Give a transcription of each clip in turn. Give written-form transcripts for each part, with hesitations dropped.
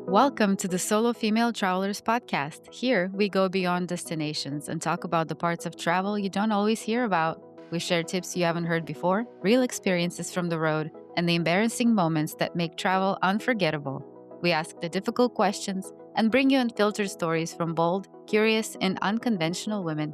Welcome to the Solo Female Travelers podcast. Here, we go beyond destinations and talk about the parts of travel you don't always hear about. We share tips you haven't heard before, real experiences from the road, and the embarrassing moments that make travel unforgettable. We ask the difficult questions and bring you unfiltered stories from bold, curious, and unconventional women.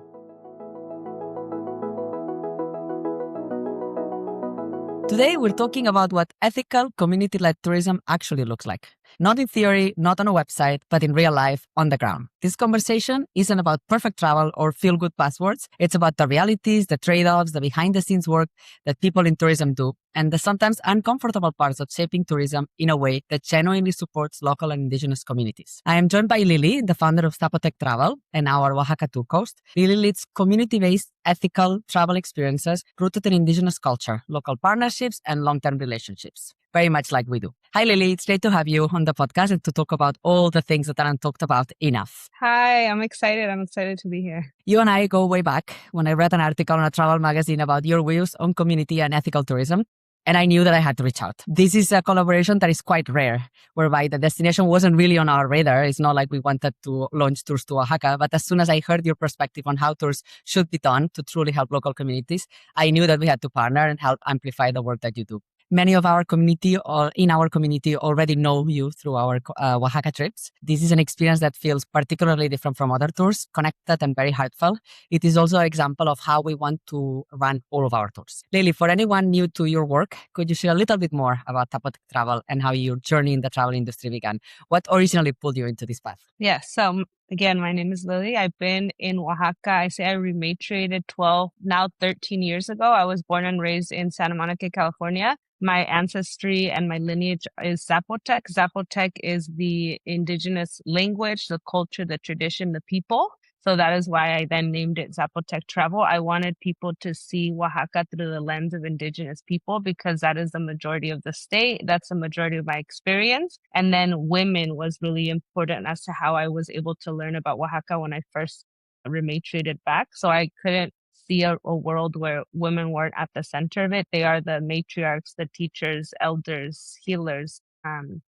Today, we're talking about what ethical community-led tourism actually looks like. Not in theory, not on a website, but in real life, on the ground. This conversation isn't about perfect travel or feel-good passwords. It's about the realities, the trade-offs, the behind-the-scenes work that people in tourism do, and the sometimes uncomfortable parts of shaping tourism in a way that genuinely supports local and indigenous communities. I am joined by Lily, the founder of Zapotec Travel and our Oaxaca tour coast. Lily leads community-based ethical travel experiences rooted in indigenous culture, local partnerships, and long-term relationships, very much like we do. Hi, Lily. It's great to have you on the podcast and to talk about all the things that aren't talked about enough. Hi, I'm excited. I'm excited to be here. You and I go way back when I read an article in a travel magazine about your views on community and ethical tourism, and I knew that I had to reach out. This is a collaboration that is quite rare, whereby the destination wasn't really on our radar. It's not like we wanted to launch tours to Oaxaca, but as soon as I heard your perspective on how tours should be done to truly help local communities, I knew that we had to partner and help amplify the work that you do. Many of our community or in our community already know you through our Oaxaca trips. This is an experience that feels particularly different from other tours, connected and very heartfelt. It is also an example of how we want to run all of our tours. Lily, for anyone new to your work, could you share a little bit more about Zapotec Travel and how your journey in the travel industry began? What originally pulled you into this path? Yes. So again, my name is Lily. I've been in Oaxaca. I say I repatriated 13 years ago. I was born and raised in Santa Monica, California. My ancestry and my lineage is Zapotec. Zapotec is the indigenous language, the culture, the tradition, the people. So that is why I then named it Zapotec Travel. I wanted people to see Oaxaca through the lens of indigenous people because that is the majority of the state. That's the majority of my experience. And then women was really important as to how I was able to learn about Oaxaca when I first repatriated back. So I couldn't see a world where women weren't at the center of it. They are the matriarchs, the teachers, elders, healers. And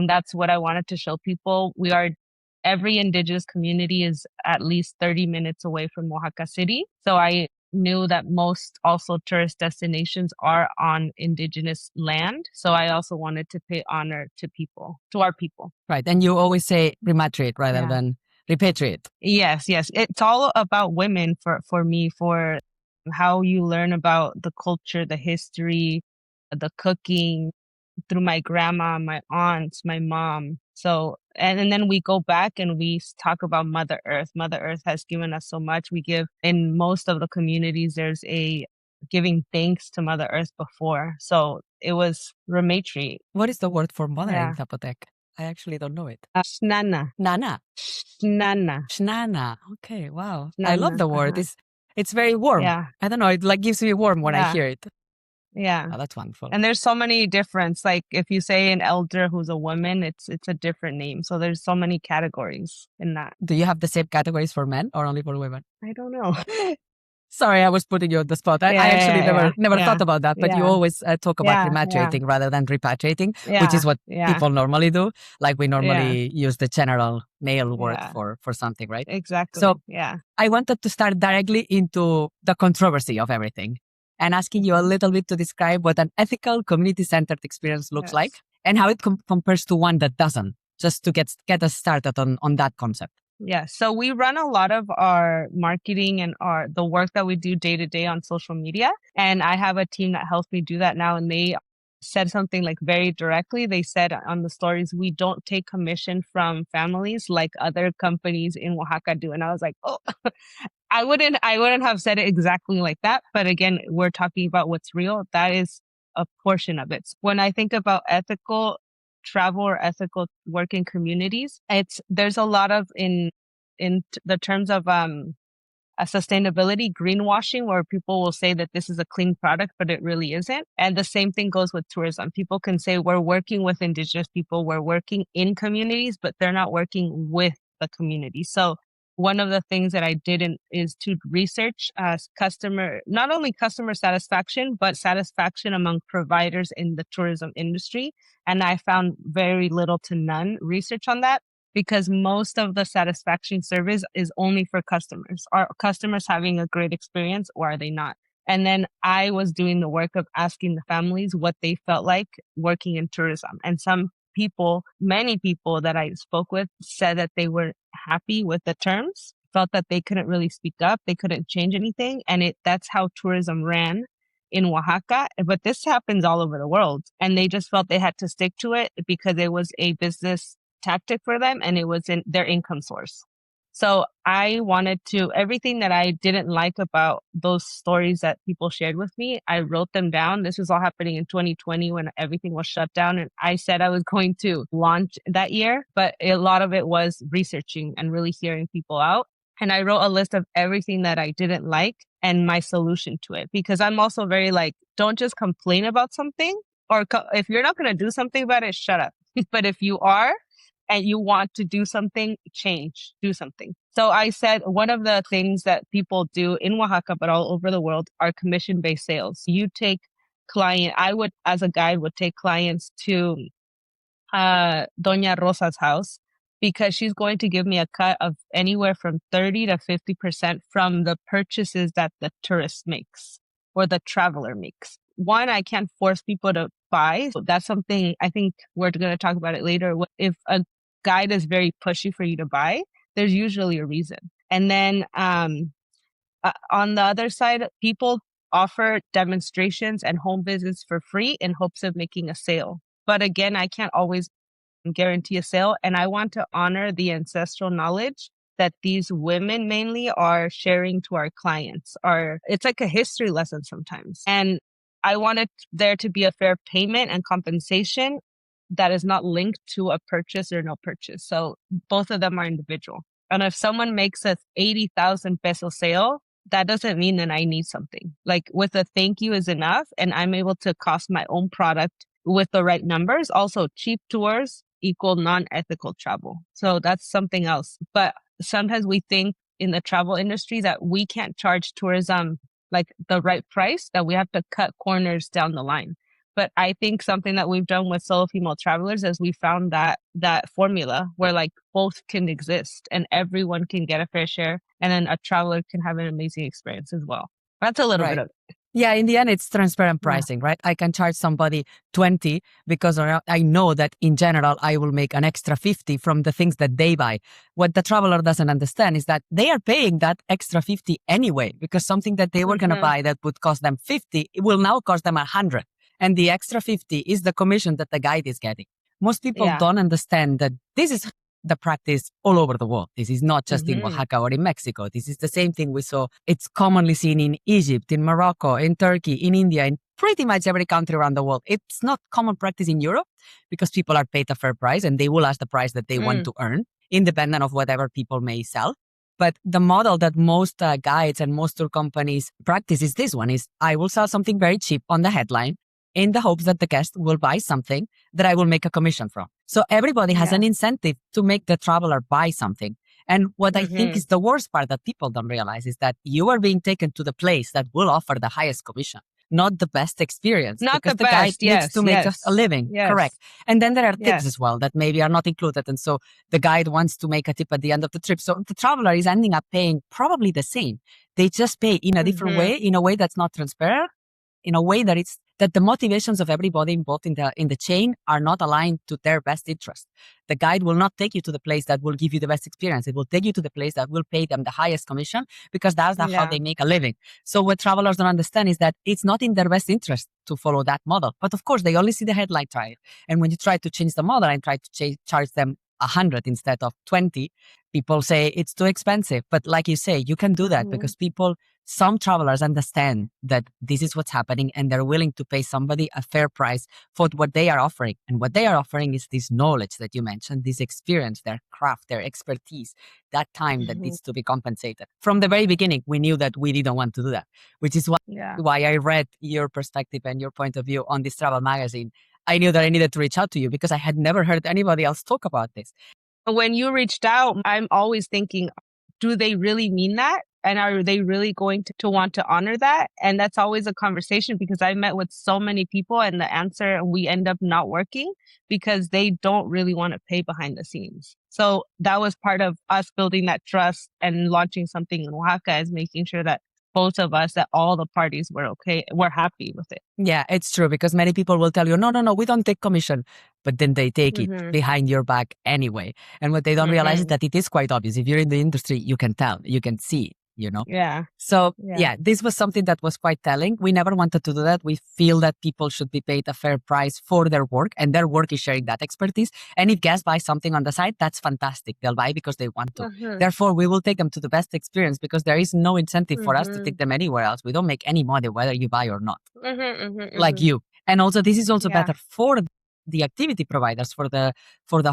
that's what I wanted to show people. Every indigenous community is at least 30 minutes away from Oaxaca City. So I knew that most also tourist destinations are on indigenous land. So I also wanted to pay honor to our people. Right. And you always say repatriate rather than repatriate. Yes. It's all about women for me, for how you learn about the culture, the history, the cooking through my grandma, my aunts, my mom. So, and then we go back and we talk about Mother Earth. Mother Earth has given us so much. We give in most of the communities, there's a giving thanks to Mother Earth before. So it was repatriate. What is the word for mother in Zapotec? I actually don't know it. Shnana. Nana. Shnana. Shnana. Okay, wow. Shnana. I love the word. It's very warm. Yeah. I don't know. It gives me warm when I hear it. Yeah. Oh, that's wonderful. And there's so many difference. Like if you say an elder who's a woman, it's a different name. So there's so many categories in that. Do you have the same categories for men or only for women? I don't know. Sorry, I was putting you on the spot. I actually never thought about that, but you always talk about repatriating rather than repatriating, which is what people normally do. Like we normally use the general male word for something, right? Exactly. So I wanted to start directly into the controversy of everything and asking you a little bit to describe what an ethical, community-centered experience looks like and how it compares to one that doesn't, just to get us started on that concept. Yeah. So we run a lot of our marketing and the work that we do day to day on social media. And I have a team that helps me do that now. And they said something like very directly. They said on the stories, we don't take commission from families like other companies in Oaxaca do. And I was like, oh, I wouldn't have said it exactly like that. But again, we're talking about what's real. That is a portion of it. When I think about ethical travel or ethical work in communities, there's a lot of in the terms of a sustainability, greenwashing, where people will say that this is a clean product, but it really isn't. And the same thing goes with tourism. People can say we're working with indigenous people, we're working in communities, but they're not working with the community. So one of the things that I did is to research not only customer satisfaction, but satisfaction among providers in the tourism industry. And I found very little to none research on that, because most of the satisfaction surveys is only for customers. Are customers having a great experience, or are they not? And then I was doing the work of asking the families what they felt like working in tourism. And many people that I spoke with said that they were happy with the terms, felt that they couldn't really speak up, they couldn't change anything. And that's how tourism ran in Oaxaca. But this happens all over the world. And they just felt they had to stick to it because it was a business tactic for them and it was in their income source. So I wanted everything that I didn't like about those stories that people shared with me, I wrote them down. This was all happening in 2020 when everything was shut down. And I said I was going to launch that year, but a lot of it was researching and really hearing people out. And I wrote a list of everything that I didn't like and my solution to it, because I'm also very like, don't just complain about something, or if you're not going to do something about it, shut up. But if you are, and you want to do something, do something. So I said one of the things that people do in Oaxaca, but all over the world, are commission-based sales. I would, as a guide, would take clients to Doña Rosa's house, because she's going to give me a cut of anywhere from 30 to 50% from the purchases that the tourist makes or the traveler makes. One, I can't force people to buy. So that's something I think we're going to talk about it later. If a guide is very pushy for you to buy, there's usually a reason. And then on the other side, people offer demonstrations and home visits for free in hopes of making a sale. But again, I can't always guarantee a sale. And I want to honor the ancestral knowledge that these women mainly are sharing to our clients. It's like a history lesson sometimes. And I wanted there to be a fair payment and compensation that is not linked to a purchase or no purchase. So both of them are individual. And if someone makes a 80,000 peso sale, that doesn't mean that I need something. Like with a thank you is enough, and I'm able to cost my own product with the right numbers. Also, cheap tours equal non-ethical travel. So that's something else. But sometimes we think in the travel industry that we can't charge tourism like the right price, that we have to cut corners down the line. But I think something that we've done with solo female travelers is we found that formula where like both can exist and everyone can get a fair share, and then a traveler can have an amazing experience as well. That's a little bit of it. Yeah, in the end, it's transparent pricing, right? I can charge somebody 20 because I know that in general, I will make an extra 50 from the things that they buy. What the traveler doesn't understand is that they are paying that extra 50 anyway, because something that they were going to buy that would cost them 50, it will now cost them 100. And the extra 50 is the commission that the guide is getting. Most people don't understand that this is the practice all over the world. This is not just in Oaxaca or in Mexico. This is the same thing we saw. It's commonly seen in Egypt, in Morocco, in Turkey, in India, in pretty much every country around the world. It's not common practice in Europe because people are paid a fair price and they will ask the price that they want to earn, independent of whatever people may sell. But the model that most guides and most tour companies practice is this one: is I will sell something very cheap on the headline in the hopes that the guest will buy something that I will make a commission from. So everybody has an incentive to make the traveler buy something. And what I think is the worst part that people don't realize is that you are being taken to the place that will offer the highest commission, not the best experience. Not because the guide best, needs to make a living. Yes. Correct. And then there are tips as well that maybe are not included. And so the guide wants to make a tip at the end of the trip. So the traveler is ending up paying probably the same. They just pay in a different way, in a way that's not transparent, in a way that the motivations of everybody involved in the chain are not aligned to their best interest. The guide will not take you to the place that will give you the best experience. It will take you to the place that will pay them the highest commission, because that's how they make a living. So what travelers don't understand is that it's not in their best interest to follow that model. But of course, they only see the headline trial. And when you try to change the model and try to charge them 100 instead of 20, people say it's too expensive. But like you say, you can do that because some travelers understand that this is what's happening and they're willing to pay somebody a fair price for what they are offering. And what they are offering is this knowledge that you mentioned, this experience, their craft, their expertise, that time that needs to be compensated. From the very beginning, we knew that we didn't want to do that, which is why I read your perspective and your point of view on this travel magazine. I knew that I needed to reach out to you because I had never heard anybody else talk about this. When you reached out, I'm always thinking, do they really mean that? And are they really going to want to honor that? And that's always a conversation, because I met with so many people and the answer, and we end up not working because they don't really want to pay behind the scenes. So that was part of us building that trust and launching something in Oaxaca, is making sure that both of us, that all the parties were okay, we're happy with it. Yeah, it's true, because many people will tell you, no, we don't take commission, but then they take it behind your back anyway. And what they don't realize is that it is quite obvious. If you're in the industry, you can tell, you can see, you know? Yeah. So yeah, this was something that was quite telling. We never wanted to do that. We feel that people should be paid a fair price for their work, and their work is sharing that expertise. And if guests buy something on the side, that's fantastic. They'll buy because they want to. Therefore, we will take them to the best experience, because there is no incentive for us to take them anywhere else. We don't make any money whether you buy or not, like you. And also, this is also better for the activity providers, for the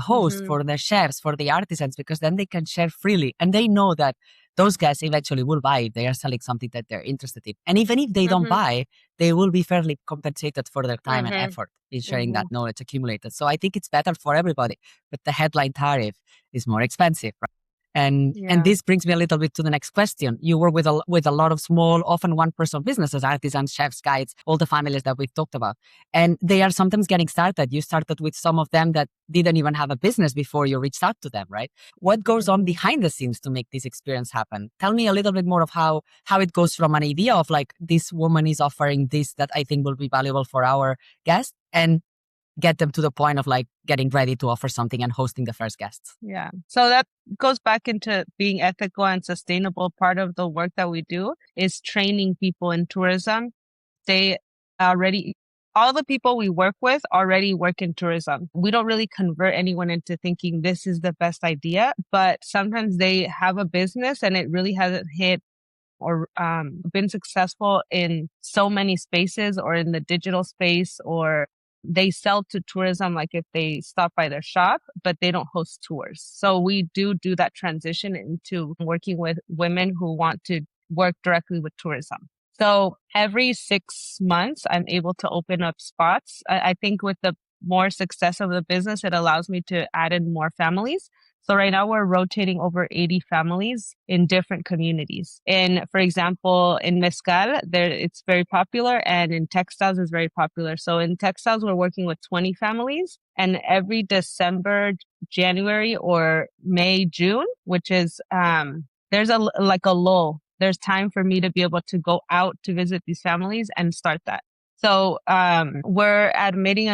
host, for the chefs, for the artisans, because then they can share freely, and they know that those guys eventually will buy if they are selling something that they're interested in. And even if they don't buy, they will be fairly compensated for their time and effort in sharing that knowledge accumulated. So I think it's better for everybody, but the headline tariff is more expensive, right? And this brings me a little bit to the next question. You work with a lot of small, often one-person businesses, artisans, chefs, guides, all the families that we've talked about. And they are sometimes getting started. You started with some of them that didn't even have a business before you reached out to them, right? What goes on behind the scenes to make this experience happen? Tell me a little bit more of how it goes from an idea of like, this woman is offering this that I think will be valuable for our guests, and get them to the point of like getting ready to offer something and hosting the first guests. Yeah. So that goes back into being ethical and sustainable. Part of the work that we do is training people in tourism. All the people we work with already work in tourism. We don't really convert anyone into thinking this is the best idea, but sometimes they have a business and it really hasn't hit or been successful in so many spaces, or in the digital space, or they sell to tourism, like if they stop by their shop, but they don't host tours. So we do that transition into working with women who want to work directly with tourism. So every 6 months, I'm able to open up spots. I think with the more success of the business, it allows me to add in more families. So right now we're rotating over 80 families in different communities. And for example, in Mezcal, it's very popular, and in textiles is very popular. So in textiles, we're working with 20 families, and every December, January, or May, June, which is, there's a lull. There's time for me to be able to go out to visit these families and start that. So, we're admitting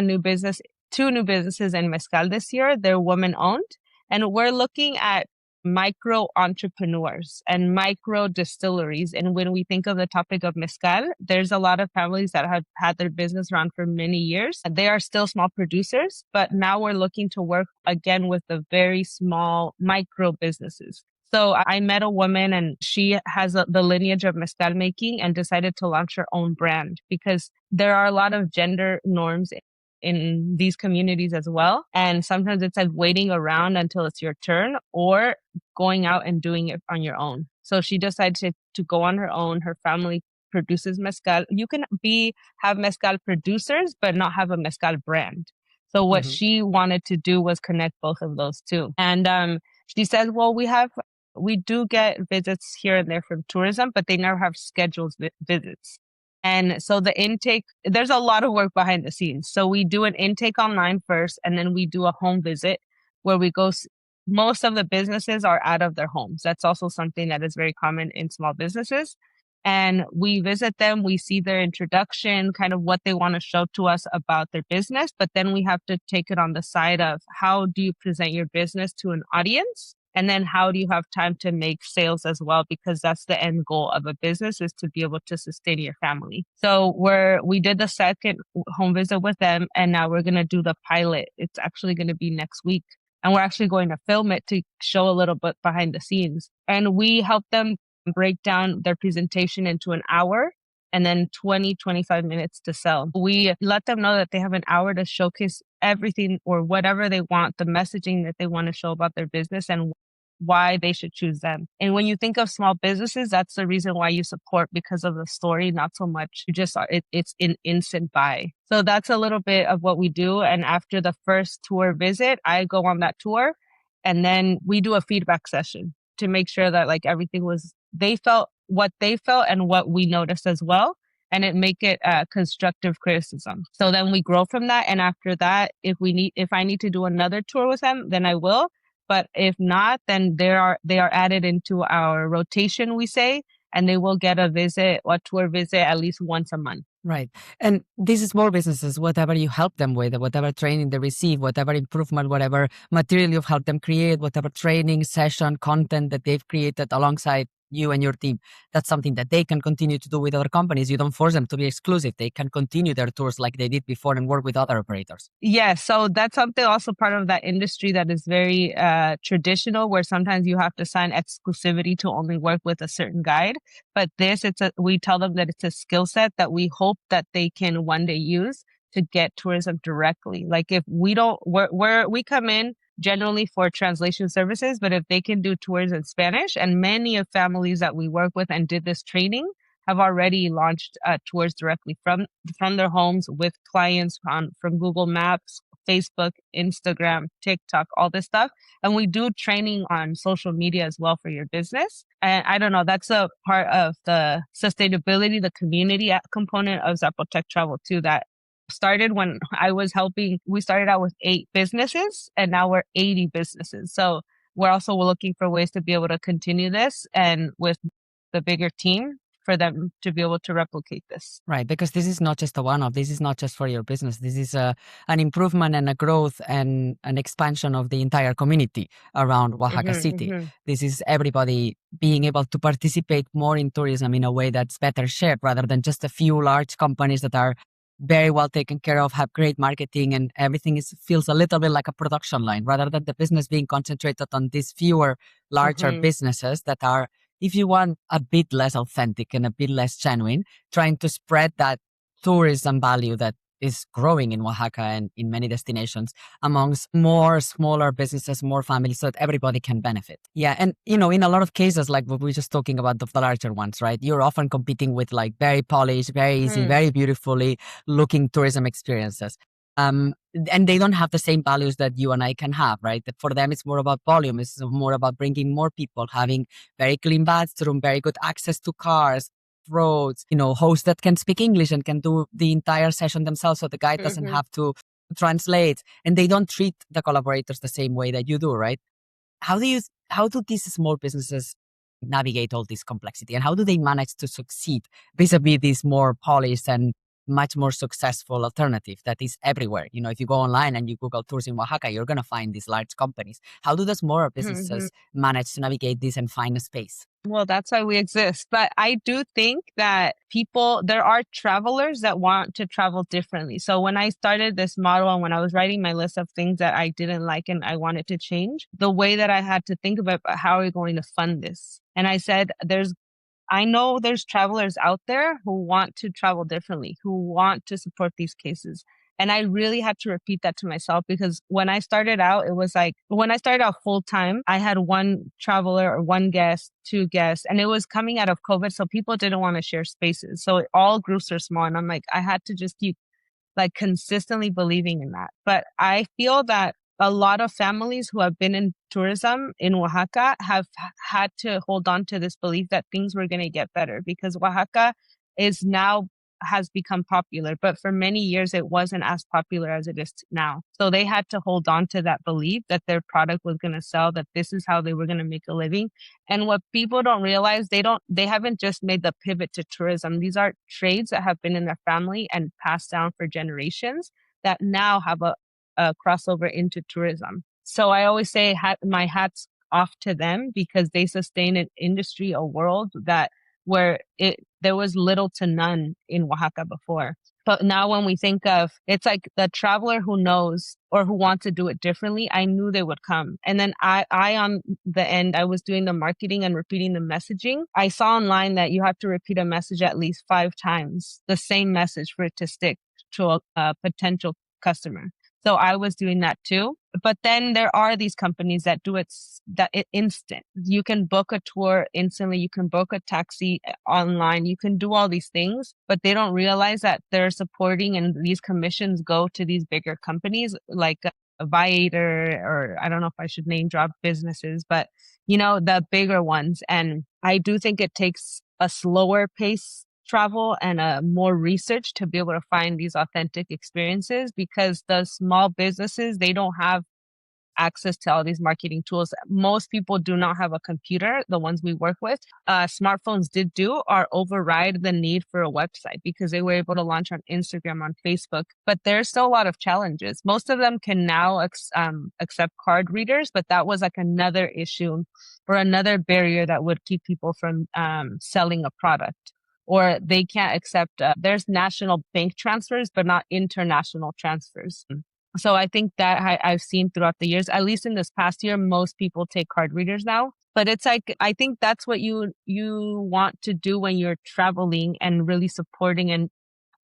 two new businesses in Mezcal this year. They're women owned. And we're looking at micro entrepreneurs and micro distilleries. And when we think of the topic of mezcal, there's a lot of families that have had their business around for many years. They are still small producers, but now we're looking to work again with the very small micro businesses. So I met a woman, and she has the lineage of mezcal making, and decided to launch her own brand, because there are a lot of gender norms in these communities as well. And sometimes it's like waiting around until it's your turn, or going out and doing it on your own. So she decided to go on her own. Her family produces mezcal. You can have mezcal producers, but not have a mezcal brand. So what she wanted to do was connect both of those two. And she said, well, we do get visits here and there from tourism, but they never have scheduled visits. And so the intake, there's a lot of work behind the scenes. So we do an intake online first, and then we do a home visit where we go. Most of the businesses are out of their homes. That's also something that is very common in small businesses. And we visit them, we see their introduction, kind of what they want to show to us about their business. But then we have to take it on the side of, how do you present your business to an audience? And then how do you have time to make sales as well? Because that's the end goal of a business, is to be able to sustain your family. So we did the second home visit with them, and now we're going to do the pilot. It's actually going to be next week. And we're actually going to film it to show a little bit behind the scenes. And we help them break down their presentation into an hour, and then 25 minutes to sell. We let them know that they have an hour to showcase everything or whatever they want, the messaging that they want to show about their business, and why they should choose them. And when you think of small businesses, that's the reason why you support, because of the story, not so much it's an instant buy. So that's a little bit of what we do. And after the first tour visit, I go on that tour, and then we do a feedback session. to make sure that like everything was, they felt what they felt and what we noticed as well. And it make it constructive criticism. So then we grow from that. And after that, if I need to do another tour with them, then I will. But if not, then they are added into our rotation, we say, and they will get a tour visit at least once a month. Right. And these small businesses, whatever you help them with, whatever training they receive, whatever improvement, whatever material you've helped them create, whatever training, session, content that they've created alongside you and your team, that's something that they can continue to do with other companies. You don't force them to be exclusive. They can continue their tours like they did before and work with other operators. Yeah, so that's something also part of that industry that is very traditional, where sometimes you have to sign exclusivity to only work with a certain guide. But we tell them that it's a skill set that we hope that they can one day use to get tourism directly. Like if we don't, we come in generally for translation services, but if they can do tours in Spanish, and many of families that we work with and did this training have already launched tours directly from their homes with clients from Google Maps, Facebook, Instagram, TikTok, all this stuff. And we do training on social media as well for your business. And I don't know, that's a part of the sustainability, the community component of Zapotec Travel too, that started when I was helping. We started out with 8 businesses and now we're 80 businesses. So we're also looking for ways to be able to continue this, and with the bigger team for them to be able to replicate this. Right, because this is not just a one-off. This is not just for your business. This is an improvement and a growth and an expansion of the entire community around Oaxaca City. This is everybody being able to participate more in tourism in a way that's better shared, rather than just a few large companies that are very well taken care of, have great marketing, and everything feels a little bit like a production line, rather than the business being concentrated on these fewer larger businesses that are, if you want, a bit less authentic and a bit less genuine, trying to spread that tourism value that is growing in Oaxaca and in many destinations amongst more smaller businesses, more families, so that everybody can benefit. Yeah. And, in a lot of cases, like what we were just talking about, the larger ones, right? You're often competing with like very polished, very easy, very beautifully looking tourism experiences. And they don't have the same values that you and I can have, right? That for them, it's more about volume. It's more about bringing more people, having very clean bathroom, very good access to cars, roads, hosts that can speak English and can do the entire session themselves, so the guide doesn't have to translate. And they don't treat the collaborators the same way that you do, right? How do these small businesses navigate all this complexity, and how do they manage to succeed vis-a-vis this more polished and much more successful alternative that is everywhere? If you go online and you Google tours in Oaxaca, you're going to find these large companies. How do the smaller businesses manage to navigate this and find a space? Well, that's why we exist. But I do think that there are travelers that want to travel differently. So when I started this model and when I was writing my list of things that I didn't like and I wanted to change, the way that I had to think about how are we going to fund this? And I said, I know there's travelers out there who want to travel differently, who want to support these cases. And I really had to repeat that to myself, because when I started out, it was like, when I started out full time, I had one traveler or one guest, 2 guests, and it was coming out of COVID. So people didn't want to share spaces. So all groups are small. And I'm like, I had to just keep like consistently believing in that. But I feel that a lot of families who have been in tourism in Oaxaca have had to hold on to this belief that things were going to get better, because Oaxaca has become popular, but for many years it wasn't as popular as it is now. So they had to hold on to that belief that their product was going to sell, that this is how they were going to make a living. And what people don't realize, they haven't just made the pivot to tourism. These are trades that have been in their family and passed down for generations that now have a crossover into tourism. So I always say my hat's off to them, because they sustain an industry, a world where there was little to none in Oaxaca before. But now when we think of, it's like the traveler who knows or who wants to do it differently, I knew they would come. And then I on the end, I was doing the marketing and repeating the messaging. I saw online that you have to repeat a message at least 5 times, the same message, for it to stick to a potential customer. So I was doing that too. But then there are these companies that do it instant. You can book a tour instantly. You can book a taxi online. You can do all these things, but they don't realize that they're supporting, and these commissions go to these bigger companies like Viator, or I don't know if I should name drop businesses, but the bigger ones. And I do think it takes a slower pace travel and more research to be able to find these authentic experiences, because the small businesses, they don't have access to all these marketing tools. Most people do not have a computer, the ones we work with. Smartphones did do are override the need for a website, because they were able to launch on Instagram, on Facebook. But there's still a lot of challenges. Most of them can now accept card readers, but that was like another issue or another barrier that would keep people from selling a product. Or they can't accept, there's national bank transfers, but not international transfers. So I think that I've seen throughout the years, at least in this past year, most people take card readers now. But it's like, I think that's what you want to do when you're traveling and really supporting. And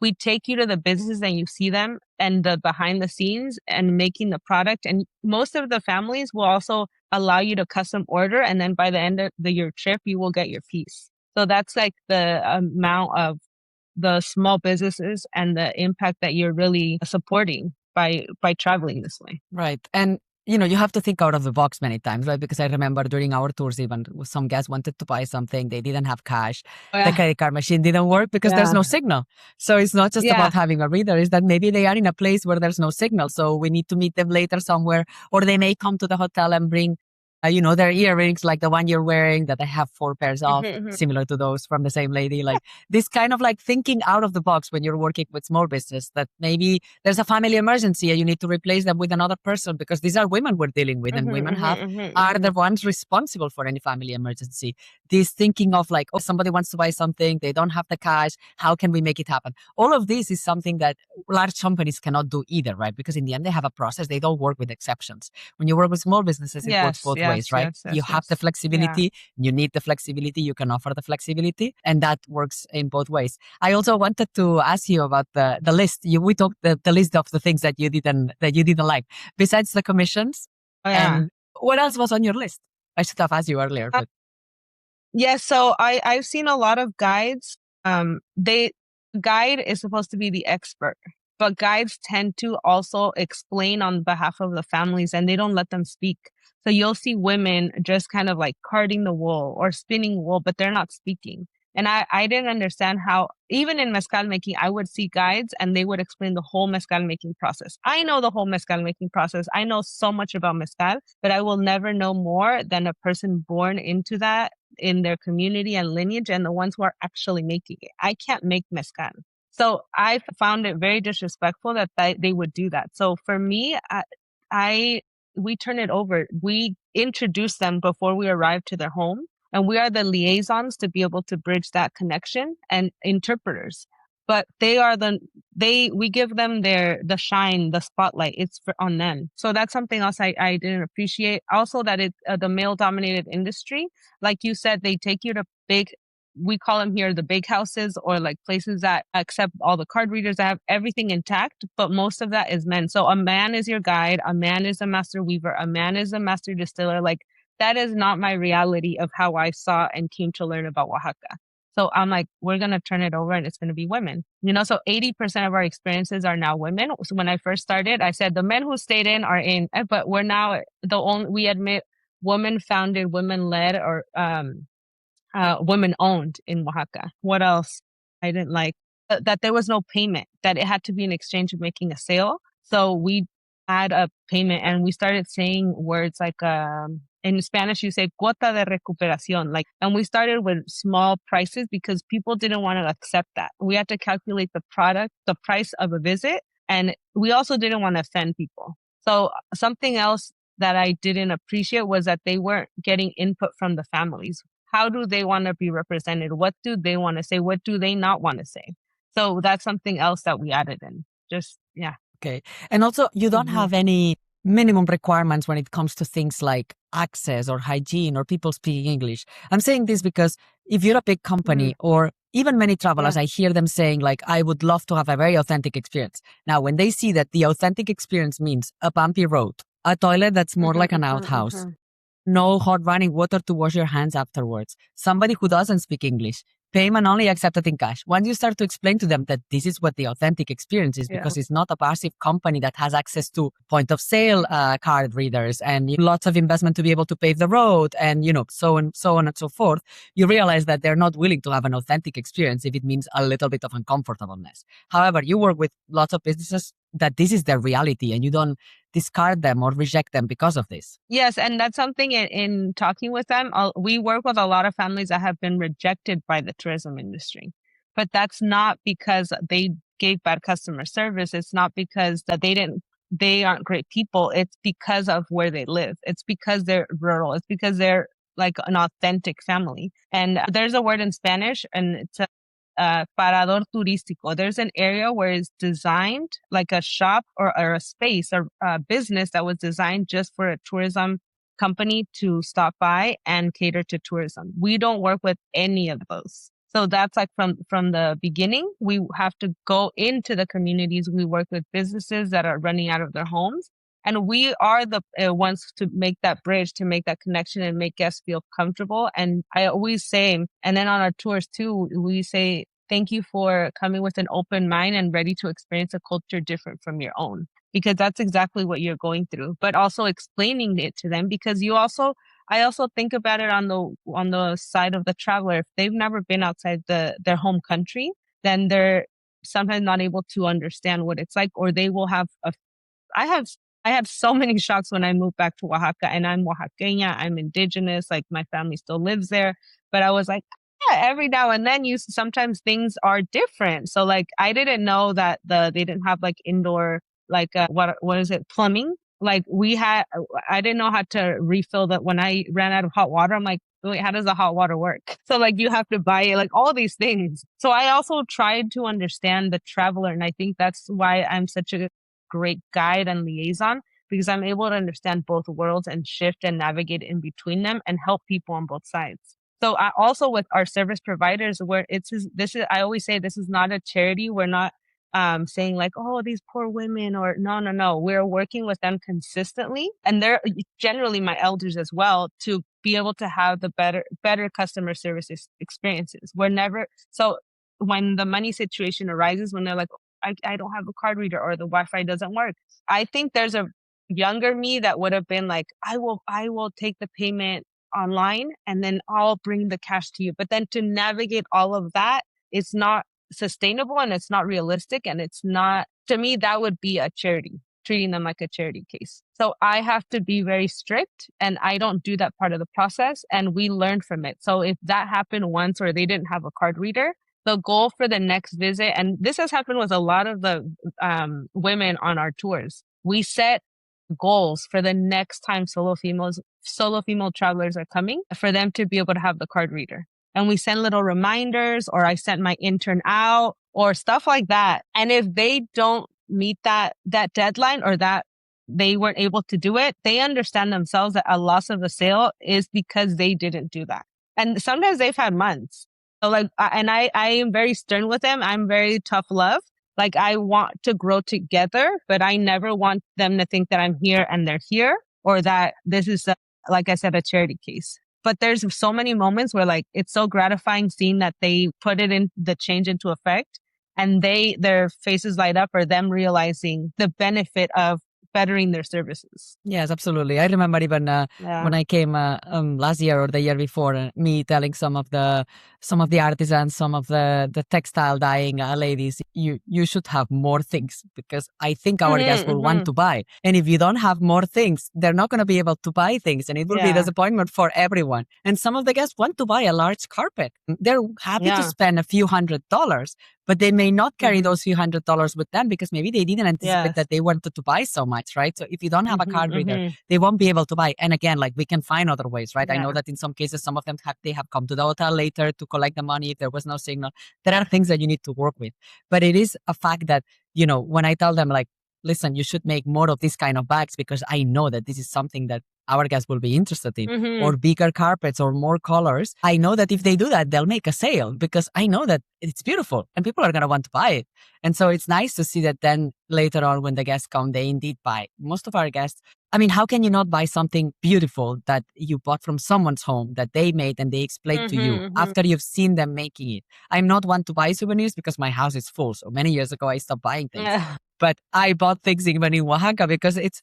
we take you to the businesses and you see them and the behind the scenes and making the product. And most of the families will also allow you to custom order. And then by the end of your trip, you will get your piece. So that's like the amount of the small businesses and the impact that you're really supporting by traveling this way. Right. And you have to think out of the box many times, right? Because I remember during our tours, even some guests wanted to buy something, they didn't have cash. The credit card machine didn't work because there's no signal. So it's not just about having a reader, it's that maybe they are in a place where there's no signal. So we need to meet them later somewhere, or they may come to the hotel and bring their earrings, like the one you're wearing that I have 4 pairs of, similar to those from the same lady. Like this kind of like thinking out of the box when you're working with small business, that maybe there's a family emergency and you need to replace them with another person, because these are women we're dealing with, and women are the ones responsible for any family emergency. This thinking of like, oh, somebody wants to buy something, they don't have the cash, how can we make it happen? All of this is something that large companies cannot do either, right? Because in the end, they have a process, they don't work with exceptions. When you work with small businesses, it works both ways, right? You have the flexibility, you need the flexibility, you can offer the flexibility, and that works in both ways. I also wanted to ask you about the list. We talked the list of the things that you didn't like, besides the commissions. And what else was on your list? I should have asked you earlier. But so I've seen a lot of guides. Guide is supposed to be the expert, but guides tend to also explain on behalf of the families, and they don't let them speak. So you'll see women just kind of like carding the wool or spinning wool, but they're not speaking. And I didn't understand how, even in mezcal making, I would see guides and they would explain the whole mezcal making process. I know the whole mezcal making process. I know so much about mezcal, but I will never know more than a person born into that in their community and lineage, and the ones who are actually making it. I can't make mezcal. So I found it very disrespectful that they would do that. So for me, we turn it over. We introduce them before we arrive to their home, and we are the liaisons to be able to bridge that connection, and interpreters. But we give them the shine, the spotlight. It's on them. So that's something else I didn't appreciate. Also, that it's the male dominated industry. Like you said, they take you to we call them here the big houses, or like places that accept all the card readers, that have everything intact, but most of that is men. So a man is your guide, a man is a master weaver, a man is a master distiller. Like that is not my reality of how I saw and came to learn about Oaxaca. So I'm like, we're going to turn it over and it's going to be women. So 80% of our experiences are now women. So when I first started, I said the men who stayed in are in, but we're now we admit women founded, women led, or women owned in Oaxaca. What else I didn't like? That there was no payment, that it had to be in exchange of making a sale. So we had a payment, and we started saying words like, in Spanish, you say cuota de recuperación. And we started with small prices because people didn't want to accept that. We had to calculate the price of a visit, and we also didn't want to offend people. So something else that I didn't appreciate was that they weren't getting input from the families. How do they want to be represented? What do they want to say? What do they not want to say? So that's something else that we added in. Okay. And also, you don't have any minimum requirements when it comes to things like access or hygiene or people speaking English. I'm saying this because if you're a big company, or even many travelers, I hear them saying like, I would love to have a very authentic experience. Now, when they see that the authentic experience means a bumpy road, a toilet that's more like an outhouse, no hot running water to wash your hands afterwards, somebody who doesn't speak English, payment only accepted in cash. Once you start to explain to them that this is what the authentic experience is, because it's not a passive company that has access to point of sale card readers and lots of investment to be able to pave the road and, so on and so forth, you realize that they're not willing to have an authentic experience if it means a little bit of uncomfortableness. However, you work with lots of businesses that this is their reality and you don't discard them or reject them because of this. Yes, and that's something in talking with them. We work with a lot of families that have been rejected by the tourism industry, but that's not because they gave bad customer service. It's not because that they aren't great people. It's because of where they live. It's because they're rural. It's because they're like an authentic family. And there's a word in Spanish, and it's parador turístico. There's an area where it's designed like a shop or a space or a business that was designed just for a tourism company to stop by and cater to tourism. We don't work with any of those. So that's like from the beginning, we have to go into the communities. We work with businesses that are running out of their homes. And we are the ones to make that bridge, to make that connection and make guests feel comfortable. And I always say, and then on our tours too, we say, thank you for coming with an open mind and ready to experience a culture different from your own, because that's exactly what you're going through, but also explaining it to them, because I also think about it on the side of the traveler. If they've never been outside their home country, then they're sometimes not able to understand what it's like, or they will have I have I had so many shocks when I moved back to Oaxaca, and I'm Oaxaqueña, I'm indigenous, like my family still lives there. But I was like, yeah, every now and then sometimes things are different. So like I didn't know that they didn't have like indoor like what is it, plumbing. Like I didn't know how to refill that when I ran out of hot water. I'm like, wait, how does the hot water work? So like you have to buy it, like all these things. So I also tried to understand the traveler, and I think that's why I'm such a great guide and liaison, because I'm able to understand both worlds and shift and navigate in between them and help people on both sides. So I also with our service providers, where I always say this is not a charity. We're not saying like, oh, these poor women, or no. We're working with them consistently, and they're generally my elders as well, to be able to have the better customer services experiences. So when the money situation arises, when they're like, I don't have a card reader or the Wi-Fi doesn't work, I think there's a younger me that would have been like, I will take the payment online and then I'll bring the cash to you. But then to navigate all of that, it's not sustainable and it's not realistic, and it's not, to me, that would be a charity, treating them like a charity case. So I have to be very strict, and I don't do that part of the process, and we learn from it. So if that happened once, or they didn't have a card reader, the goal for the next visit, and this has happened with a lot of the women on our tours, we set goals for the next time solo female travelers are coming, for them to be able to have the card reader. And we send little reminders, or I sent my intern out, or stuff like that. And if they don't meet that deadline, or that they weren't able to do it, they understand themselves that a loss of a sale is because they didn't do that. And sometimes they've had months. So like, I am very stern with them. I'm very tough love. Like I want to grow together, but I never want them to think that I'm here and they're here, or that this is, like I said, a charity case. But there's so many moments where like, it's so gratifying seeing that they put it in the change into effect, and their faces light up, or them realizing the benefit of bettering their services. Yes, absolutely. I remember even when I came last year or the year before, me telling some of the artisans, some of the textile dyeing ladies, you should have more things, because I think our guests will want to buy. And if you don't have more things, they're not going to be able to buy things, and it will be a disappointment for everyone. And some of the guests want to buy a large carpet. They're happy to spend a few $100s, but they may not carry those few $100s with them, because maybe they didn't anticipate that they wanted to buy so much, right? So if you don't have a card reader, they won't be able to buy. And again, like we can find other ways, right? I know that in some cases, some of them they have come to the hotel later to collect the money if there was no signal. There are things that you need to work with. But it is a fact that, when I tell them like, listen, you should make more of this kind of bags, because I know that this is something that our guests will be interested in, Mm-hmm. or bigger carpets or more colors, I know that if they do that, they'll make a sale because I know that it's beautiful and people are going to want to buy it. And so it's nice to see that then later on when the guests come, they indeed buy. Most of our guests, I mean, how can you not buy something beautiful that you bought from someone's home that they made and they explained to you Mm-hmm. after you've seen them making it? I'm not one to buy souvenirs because my house is full. So many years ago, I stopped buying things. Yeah. But I bought things even in Oaxaca because it's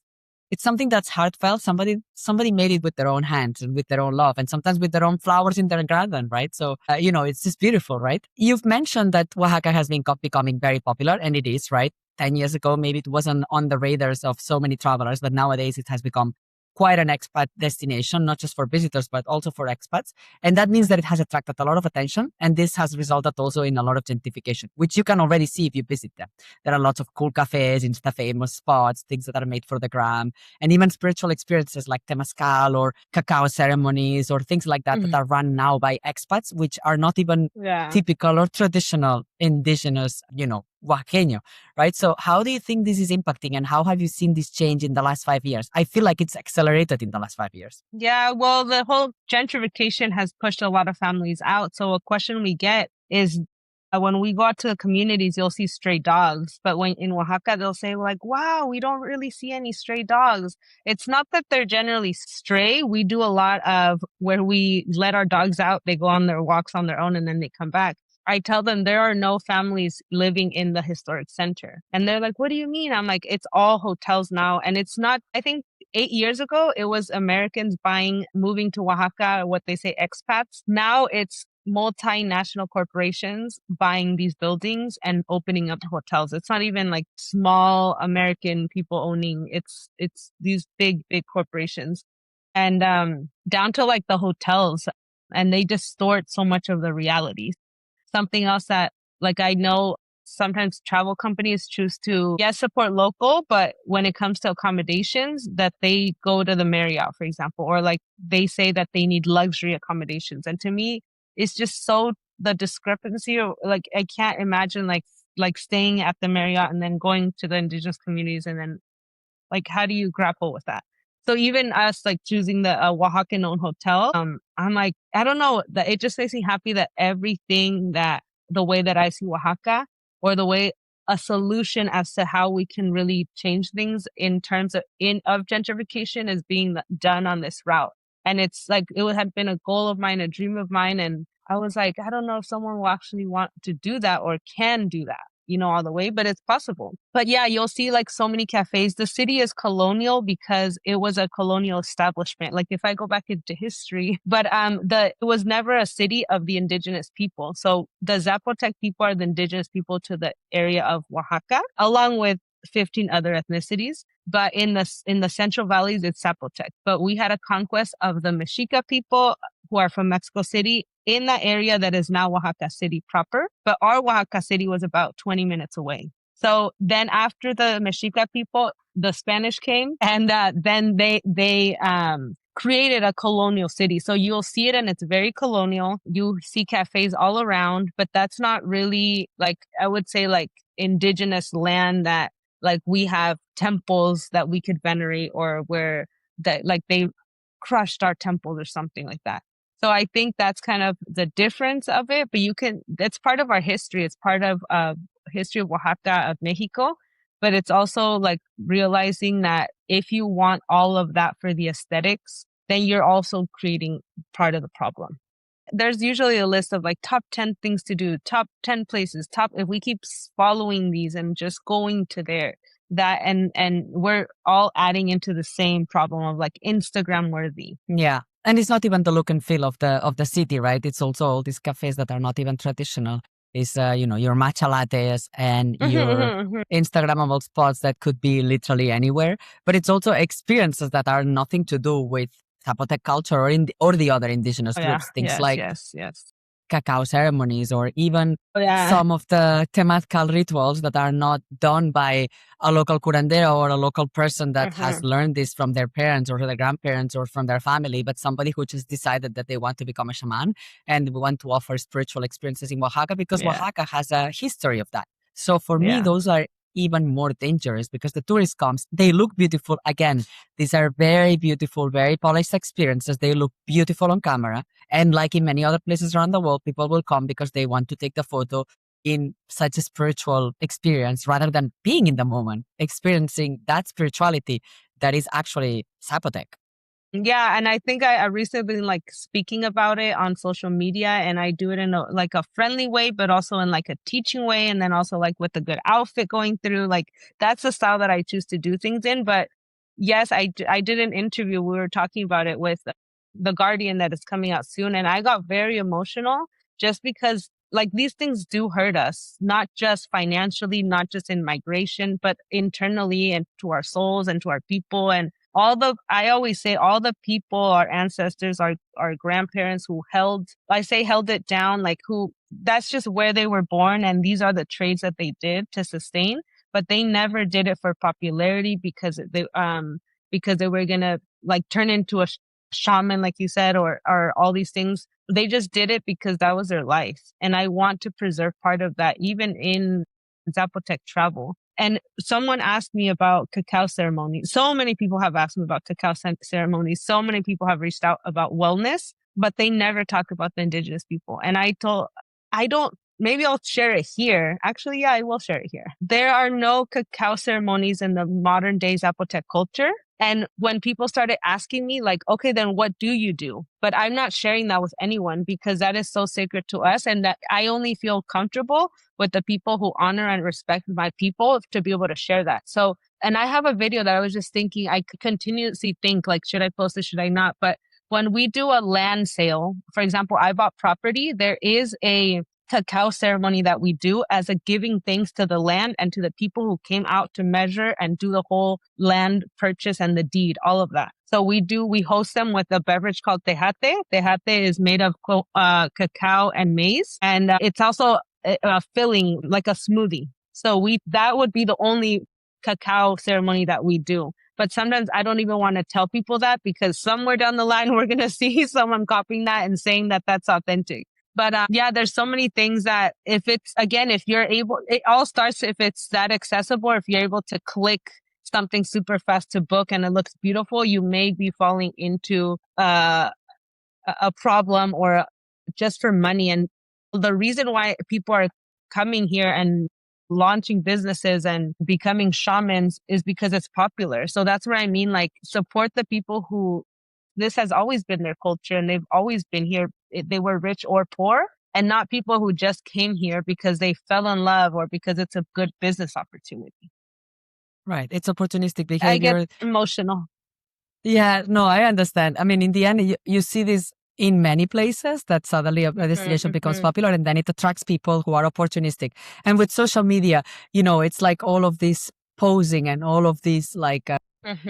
something that's heartfelt. Somebody made it with their own hands and with their own love, and sometimes with their own flowers in their garden, right? So it's just beautiful, right? You've mentioned that Oaxaca has been becoming very popular, and it is, right? 10 years ago, maybe it wasn't on the radars of so many travelers, but nowadays it has become quite an expat destination, not just for visitors, but also for expats. And that means that it has attracted a lot of attention. And this has resulted also in a lot of gentrification, which you can already see if you visit them. There are lots of cool cafes, Insta-famous spots, things that are made for the gram, and even spiritual experiences like temazcal or cacao ceremonies or things like that that are run now by expats, which are not even typical or traditional indigenous, Oaxaqueño, right? So how do you think this is impacting and how have you seen this change in the last 5 years? I feel like it's accelerated in the last 5 years. Yeah, well, the whole gentrification has pushed a lot of families out. So a question we get is when we go out to the communities, you'll see stray dogs. But when in Oaxaca, they'll say like, wow, we don't really see any stray dogs. It's not that they're generally stray. We do a lot of where we let our dogs out. They go on their walks on their own and then they come back. I tell them there are no families living in the historic center. And they're like, what do you mean? I'm like, it's all hotels now. And it's not, I think 8 years ago, it was Americans moving to Oaxaca, what they say expats. Now it's multinational corporations buying these buildings and opening up hotels. It's not even like small American people owning. It's these big corporations. And down to like the hotels, and they distort so much of the reality. Something else that like I know sometimes travel companies choose to, yes, support local, but when it comes to accommodations, that they go to the Marriott, for example, or like they say that they need luxury accommodations. And to me, it's just so the discrepancy, or like I can't imagine like staying at the Marriott and then going to the indigenous communities and then like how do you grapple with that? So even us like choosing the Oaxacan owned hotel, I'm like, I don't know, that it just makes me happy that everything that the way that I see Oaxaca or the way a solution as to how we can really change things in terms of gentrification is being done on this route. And it's like, had been a goal of mine, a dream of mine. And I was like, I don't know if someone will actually want to do that or can do that, all the way, but it's possible. But yeah, you'll see like so many cafes. The city is colonial because it was a colonial establishment. Like if I go back into history, but it was never a city of the indigenous people. So the Zapotec people are the indigenous people to the area of Oaxaca, along with 15 other ethnicities. But in the Central Valleys, it's Zapotec. But we had a conquest of the Mexica people who are from Mexico City in that area that is now Oaxaca City proper. But our Oaxaca City was about 20 minutes away. So then after the Mexica people, the Spanish came and then they created a colonial city. So you'll see it and it's very colonial. You see cafes all around, but that's not really like, I would say like indigenous land that like we have temples that we could venerate or where that like they crushed our temples or something like that. So I think that's kind of the difference of it, but that's part of our history. It's part of history of Oaxaca, of Mexico, but it's also like realizing that if you want all of that for the aesthetics, then you're also creating part of the problem. There's usually a list of like top 10 things to do, top 10 places, if we keep following these and just going to there, that and we're all adding into the same problem of like Instagram worthy. Yeah. And it's not even the look and feel of the city, right? It's also all these cafes that are not even traditional. It's your matcha lattes and your Instagrammable spots that could be literally anywhere. But it's also experiences that are nothing to do with Zapotec culture or the other indigenous groups. Things like cacao ceremonies or even some of the temazcal rituals that are not done by a local curandero or a local person that has learned this from their parents or their grandparents or from their family, but somebody who just decided that they want to become a shaman and want to offer spiritual experiences in Oaxaca because Oaxaca has a history of that. So for me, those are even more dangerous because the tourist comes, they look beautiful. Again, these are very beautiful, very polished experiences. They look beautiful on camera. And like in many other places around the world, people will come because they want to take the photo in such a spiritual experience rather than being in the moment, experiencing that spirituality that is actually Zapotec. Yeah, and I think I recently been like speaking about it on social media, and I do it in like a friendly way, but also in like a teaching way, and then also like with a good outfit going through. Like that's the style that I choose to do things in. But yes, I did an interview. We were talking about it with the Guardian that is coming out soon, and I got very emotional just because like these things do hurt us, not just financially, not just in migration, but internally and to our souls and to our people and I always say all the people, our ancestors, our grandparents who held it down, like who, that's just where they were born. And these are the trades that they did to sustain, but they never did it for popularity because they were going to like turn into a shaman, like you said, or all these things. They just did it because that was their life. And I want to preserve part of that, even in Zapotec travel. And someone asked me about cacao ceremonies. So many people have asked me about cacao ceremonies. So many people have reached out about wellness, but they never talk about the indigenous people. And I don't, maybe I'll share it here. Actually, yeah, I will share it here. There are no cacao ceremonies in the modern day Zapotec culture. And when people started asking me like, okay, then what do you do? But I'm not sharing that with anyone because that is so sacred to us. And that I only feel comfortable with the people who honor and respect my people to be able to share that. So, and I have a video that I was just thinking, I continuously think like, should I post it? Should I not? But when we do a land sale, for example, I bought property, there is a cacao ceremony that we do as a giving thanks to the land and to the people who came out to measure and do the whole land purchase and the deed, all of that. So we host them with a beverage called tejate. Tejate is made of cacao and maize. And it's also a filling, like a smoothie. So that would be the only cacao ceremony that we do. But sometimes I don't even want to tell people that because somewhere down the line, we're going to see someone copying that and saying that that's authentic. But yeah, there's so many things that if you're able, it all starts if it's that accessible, or if you're able to click something super fast to book and it looks beautiful, you may be falling into a problem or just for money. And the reason why people are coming here and launching businesses and becoming shamans is because it's popular. So that's what I mean. Like support the people who this has always been their culture and they've always been here. They were rich or poor, and not people who just came here because they fell in love or because it's a good business opportunity. Right. It's opportunistic I behavior. get emotional. Yeah, no, I understand. I mean, in the end, you see this in many places that suddenly a destination becomes popular and then it attracts people who are opportunistic. And with social media, it's like all of this posing and all of these like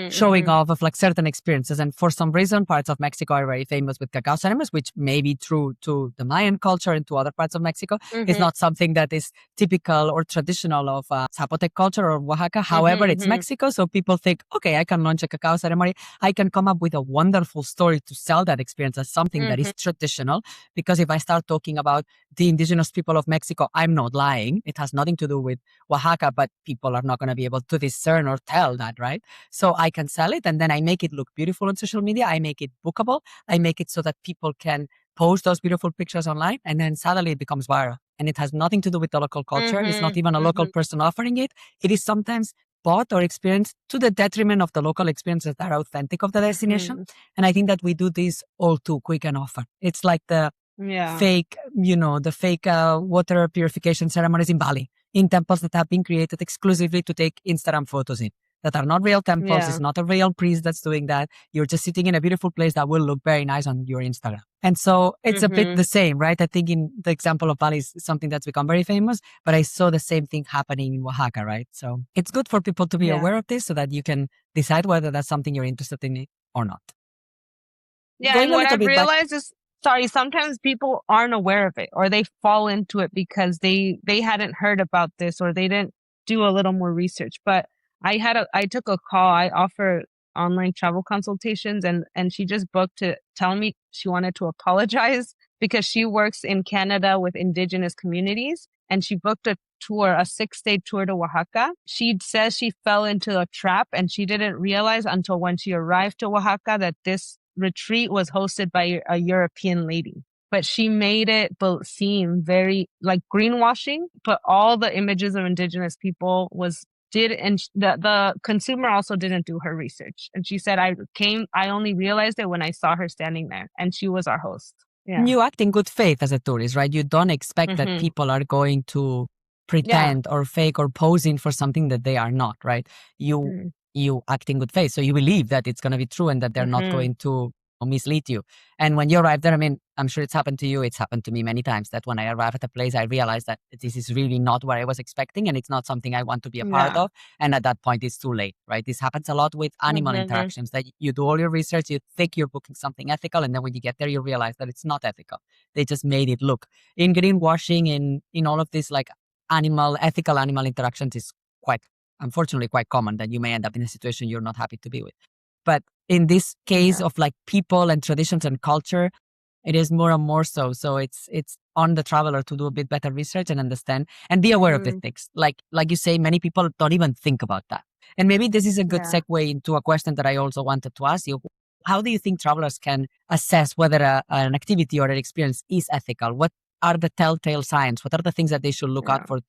showing off of like certain experiences. And for some reason, parts of Mexico are very famous with cacao ceremonies, which may be true to the Mayan culture and to other parts of Mexico. It's not something that is typical or traditional of Zapotec culture or Oaxaca. However, it's Mexico. So people think, okay, I can launch a cacao ceremony. I can come up with a wonderful story to sell that experience as something that is traditional. Because if I start talking about the indigenous people of Mexico, I'm not lying. It has nothing to do with Oaxaca, but people are not going to be able to discern or tell that, right? So I can sell it and then I make it look beautiful on social media. I make it bookable. I make it so that people can post those beautiful pictures online and then suddenly it becomes viral. And it has nothing to do with the local culture. It's not even a local person offering it. It is sometimes bought or experienced to the detriment of the local experiences that are authentic of the destination. And I think that we do this all too quick and often. It's like the fake, water purification ceremonies in Bali, in temples that have been created exclusively to take Instagram photos in. That are not real temples. It's not a real priest that's doing that. You're just sitting in a beautiful place that will look very nice on your Instagram. And so it's a bit the same, right? I think in the example of Bali is something that's become very famous, but I saw the same thing happening in Oaxaca, right? So it's good for people to be aware of this so that you can decide whether that's something you're interested in or not. Yeah, and what I've realized is, sometimes people aren't aware of it or they fall into it because they hadn't heard about this or they didn't do a little more research. But I took a call. I offer online travel consultations and she just booked to tell me she wanted to apologize because she works in Canada with Indigenous communities and she booked a tour, a 6-day tour to Oaxaca. She says she fell into a trap and she didn't realize until when she arrived to Oaxaca that this retreat was hosted by a European lady. But she made it seem very like greenwashing, but all the images of indigenous people and the consumer also didn't do her research. And she said, I only realized it when I saw her standing there and she was our host. Yeah. You act in good faith as a tourist, right? You don't expect that people are going to pretend or fake or posing for something that they are not, right? You act in good faith. So you believe that it's going to be true and that they're not going to mislead you. And when you arrive there, I mean, I'm sure it's happened to you. It's happened to me many times that when I arrive at a place, I realize that this is really not what I was expecting and it's not something I want to be a part of. And at that point, it's too late, right? This happens a lot with animal interactions, that you do all your research, you think you're booking something ethical, and then when you get there, you realize that it's not ethical. They just made it look. In greenwashing, in all of this, like ethical animal interactions is unfortunately quite common, that you may end up in a situation you're not happy to be with. But in this case of like people and traditions and culture, it is more and more so. So it's on the traveler to do a bit better research and understand and be aware of the things. Like you say, many people don't even think about that. And maybe this is a good segue into a question that I also wanted to ask you. How do you think travelers can assess whether an activity or an experience is ethical? What are the telltale signs? What are the things that they should look out for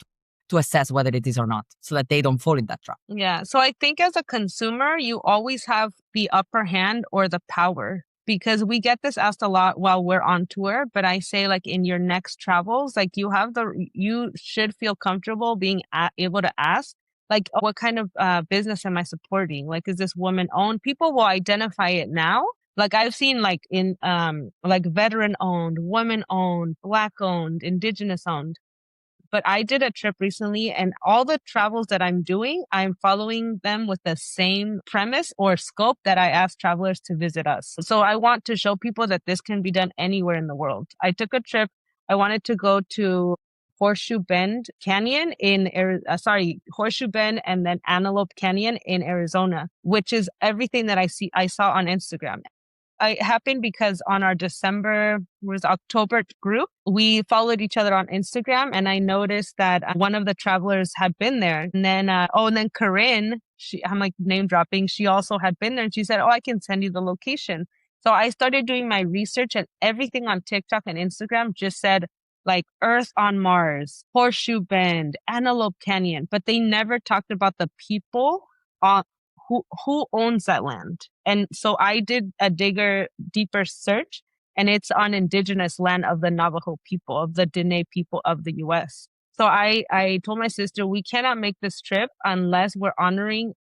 to assess whether it is or not, so that they don't fall in that trap? Yeah. So I think as a consumer, you always have the upper hand or the power, because we get this asked a lot while we're on tour. But I say, like, in your next travels, like, you should feel comfortable being able to ask, like, what kind of business am I supporting? Like, is this woman owned? People will identify it now. Like, I've seen, like, in like veteran owned, woman owned, Black owned, Indigenous owned. But I did a trip recently, and all the travels that I'm doing, I'm following them with the same premise or scope that I ask travelers to visit us. So I want to show people that this can be done anywhere in the world. I took a trip. I wanted to go to Horseshoe Bend Canyon Horseshoe Bend and then Antelope Canyon in Arizona, which is everything that I saw on Instagram. It happened because on our October group, we followed each other on Instagram, and I noticed that one of the travelers had been there. And then Corinne, I'm like name dropping, she also had been there, and she said, I can send you the location. So I started doing my research, and everything on TikTok and Instagram just said like Earth on Mars, Horseshoe Bend, Antelope Canyon, but they never talked about the people who owns that land. And so I did a deeper search, and it's on indigenous land of the Navajo people, of the Diné people of the US. So I told my sister, we cannot make this trip unless we're honoring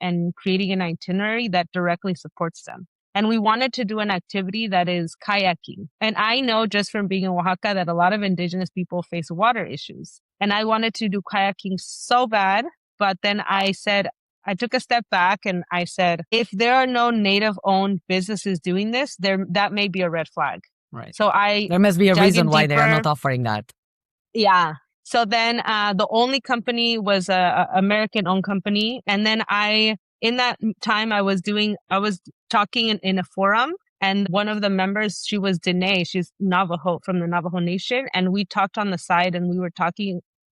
and creating an itinerary that directly supports them. And we wanted to do an activity that is kayaking. And I know just from being in Oaxaca that a lot of indigenous people face water issues. And I wanted to do kayaking so bad, but then I took a step back and I said, if there are no native owned businesses doing this, that may be a red flag. Right. So there must be a reason why they are not offering that. Yeah. So then the only company was a American owned company. And then in that time I was talking in a forum, and one of the members, she was Diné, she's Navajo, from the Navajo Nation. And we talked on the side, and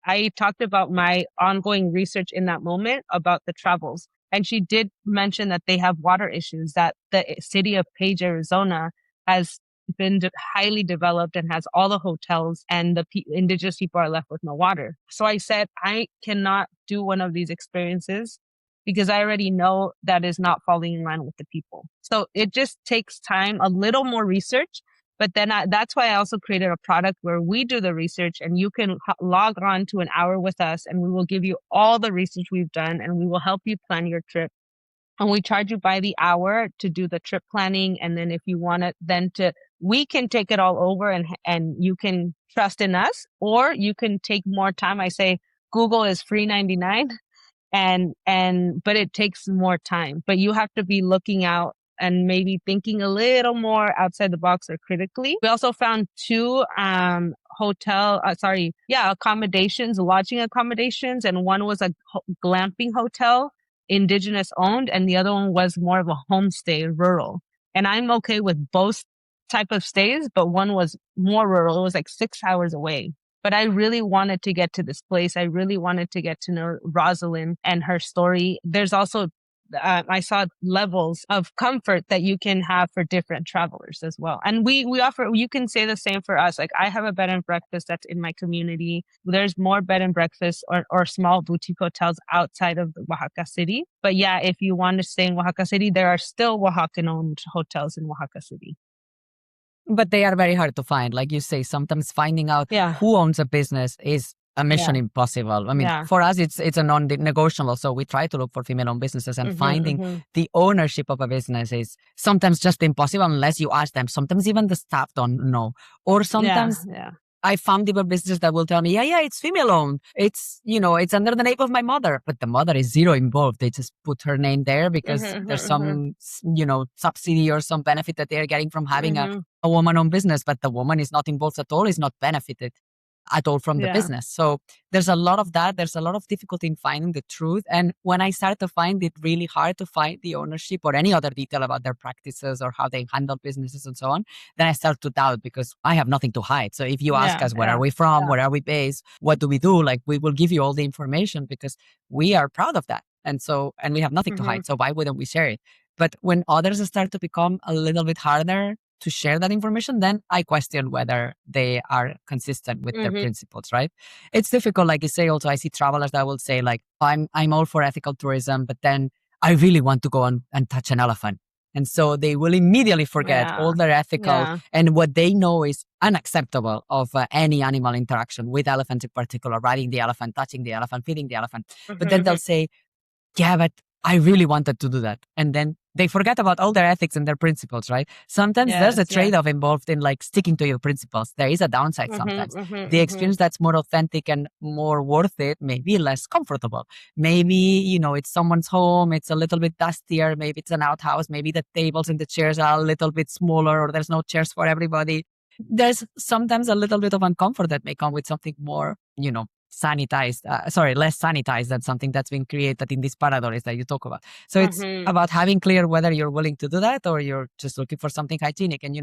I talked about my ongoing research in that moment about the travels. And she did mention that they have water issues, that the city of Page, Arizona has been highly developed and has all the hotels, and the indigenous people are left with no water. So I said, I cannot do one of these experiences because I already know that is not falling in line with the people. So it just takes time, a little more research. But then that's why I also created a product where we do the research, and you can log on to an hour with us, and we will give you all the research we've done, and we will help you plan your trip. And we charge you by the hour to do the trip planning. And then if you want it, we can take it all over, and you can trust in us, or you can take more time. I say Google is free 99, but it takes more time. But you have to be looking out and maybe thinking a little more outside the box or critically. We also found 2 accommodations, lodging accommodations, and one was a glamping hotel, indigenous owned, and the other one was more of a homestay, rural. And I'm okay with both type of stays, but one was more rural. It was like 6 hours away. but I really wanted to get to this place. I really wanted to get to know Rosalind and her story. There's also I saw levels of comfort that you can have for different travelers as well. And we offer, you can say the same for us. Like I have a bed and breakfast that's in my community. There's more bed and breakfast or small boutique hotels outside of Oaxaca City. But yeah, if you want to stay in Oaxaca City, there are still Oaxacan owned hotels in Oaxaca City. But they are very hard to find. Like you say, sometimes finding out who owns a business is a mission impossible. I mean, for us, it's a non-negotiable. So we try to look for female-owned businesses, and finding the ownership of a business is sometimes just impossible unless you ask them. Sometimes even the staff don't know. Or sometimes I found even businesses that will tell me, yeah, it's female-owned. It's, it's under the name of my mother. But the mother is zero involved. They just put her name there because there's some, subsidy or some benefit that they're getting from having a woman-owned business. But the woman is not involved at all, is not benefited at all from the business. So there's a lot of that. There's a lot of difficulty in finding the truth. And when I started to find it really hard to find the ownership or any other detail about their practices or how they handle businesses and so on, then I started to doubt because I have nothing to hide. So if you ask us, where are we from? Where are we based? What do we do? Like, we will give you all the information because we are proud of that. And we have nothing to hide. So why wouldn't we share it? But when others start to become a little bit harder to share that information, then I question whether they are consistent with their principles, right? It's difficult, like you say. Also, I see travelers that will say, like, I'm all for ethical tourism, but then I really want to go and touch an elephant. And so they will immediately forget all their ethical and what they know is unacceptable of any animal interaction with elephants in particular, riding the elephant, touching the elephant, feeding the elephant. But then they'll say, yeah, but I really wanted to do that. And then they forget about all their ethics and their principles, right? Sometimes there's a trade-off involved in like sticking to your principles. There is a downside sometimes. The experience that's more authentic and more worth it may be less comfortable. Maybe, it's someone's home. It's a little bit dustier. Maybe it's an outhouse. Maybe the tables and the chairs are a little bit smaller or there's no chairs for everybody. There's sometimes a little bit of uncomfort that may come with something more, sanitized, less sanitized than something that's been created in these paradores that you talk about. So it's about having clear whether you're willing to do that or you're just looking for something hygienic. And,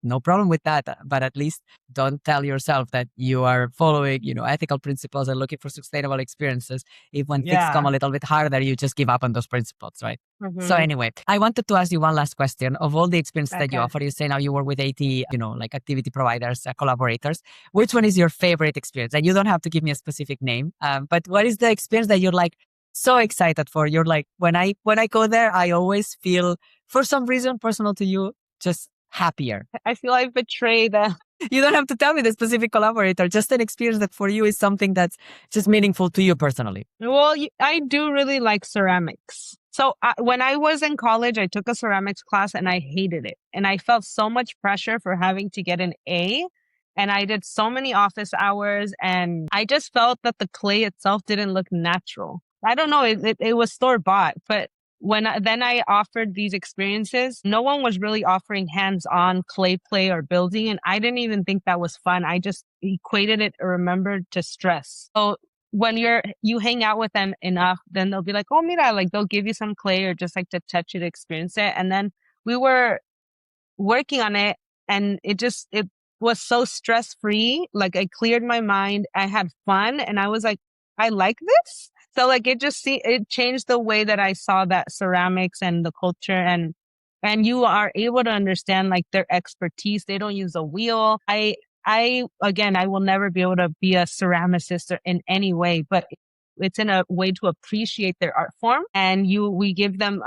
no problem with that. But at least don't tell yourself that you are following, ethical principles and looking for sustainable experiences. If when things come a little bit harder, you just give up on those principles, right? So anyway, I wanted to ask you one last question. Of all the experiences that you offer, you say now you work with 80, like activity providers, collaborators. Which one is your favorite experience? And you don't have to give me a specific name, but what is the experience that you're like so excited for? You're like, when I go there, I always feel, for some reason personal to you, just happier. I feel I've betrayed them. You don't have to tell me the specific collaborator, just an experience that for you is something that's just meaningful to you personally. Well, I do really like ceramics. So when I was in college, I took a ceramics class and I hated it. And I felt so much pressure for having to get an A. And I did so many office hours and I just felt that the clay itself didn't look natural. I don't know, it was store-bought, but then I offered these experiences, no one was really offering hands-on clay play or building. And I didn't even think that was fun. I just equated it or remembered to stress. So when you hang out with them enough, then they'll be like, oh, mira, like they'll give you some clay or just like to touch it, experience it. And then we were working on it and it was so stress-free. Like I cleared my mind. I had fun and I was like, I like this. So like it changed the way that I saw that ceramics and the culture and you are able to understand like their expertise. They don't use a wheel. I will never be able to be a ceramicist in any way, but it's in a way to appreciate their art form. And we give them,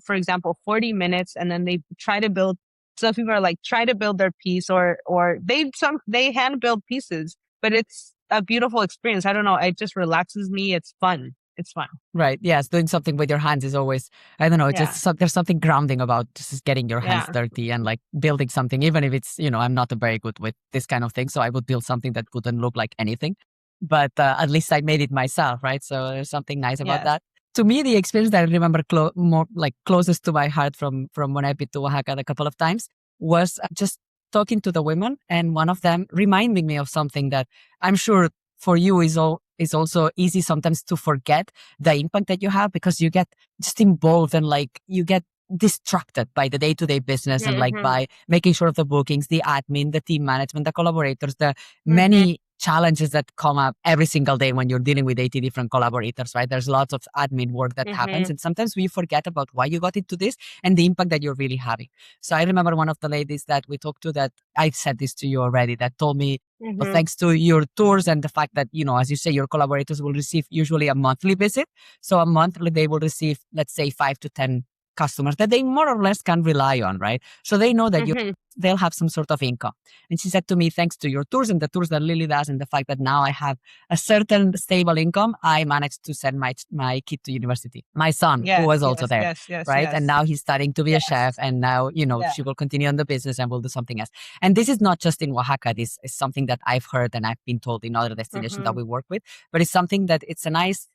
for example, 40 minutes and then they try to build. So people are like, try to build their piece or they hand build pieces, but it's a beautiful experience. I don't know. It just relaxes me. It's fun. It's fun. Right. Yes. Doing something with your hands is always, I don't know, there's something grounding about just getting your hands dirty and like building something, even if it's, I'm not very good with this kind of thing. So I would build something that wouldn't look like anything, but at least I made it myself. Right. So there's something nice about that. To me, the experience that I remember more like closest to my heart from when I've been to Oaxaca a couple of times was just talking to the women and one of them reminding me of something that I'm sure for you is also easy sometimes to forget the impact that you have because you get just involved and like you get distracted by the day-to-day business and like by making sure of the bookings, the admin, the team management, the collaborators, the many challenges that come up every single day when you're dealing with 80 different collaborators, right? There's lots of admin work that happens. And sometimes we forget about why you got into this and the impact that you're really having. So I remember one of the ladies that we talked to that I said this to you already that told me, well, thanks to your tours and the fact that, as you say, your collaborators will receive usually a monthly visit. So a monthly, they will receive, let's say, 5 to 10 customers that they more or less can rely on, right? So they know that they'll have some sort of income. And she said to me, thanks to your tours and the tours that Lily does and the fact that now I have a certain stable income, I managed to send my kid to university. My son, who was also there, right? And now he's starting to be a chef. And now, she will continue on the business and will do something else. And this is not just in Oaxaca. This is something that I've heard and I've been told in other destinations that we work with. But it's something that it's a nice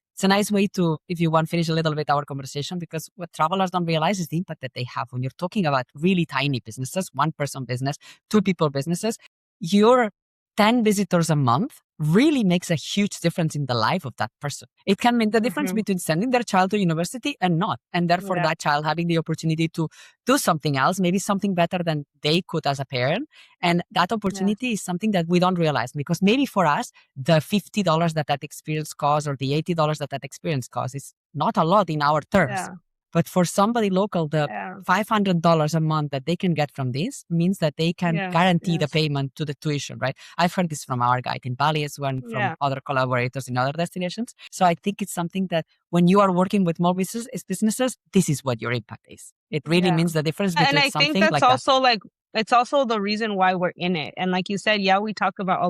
way to, if you want, finish a little bit our conversation, because what travelers don't realize is the impact that they have when you're talking about really tiny businesses, one person business, two people businesses. Your 10 visitors a month really makes a huge difference in the life of that person. It can make the difference between sending their child to university and not. And therefore that child having the opportunity to do something else, maybe something better than they could as a parent. And that opportunity is something that we don't realize, because maybe for us, the $50 that experience costs or the $80 that experience costs is not a lot in our terms. Yeah. But for somebody local, the $500 a month that they can get from this means that they can guarantee the payment to the tuition, right? I've heard this from our guide in Bali as well, from other collaborators in other destinations. So I think it's something that when you are working with small businesses, this is what your impact is. It really means the difference between something like that. And I think that's also it's also the reason why we're in it. And like you said, we talk about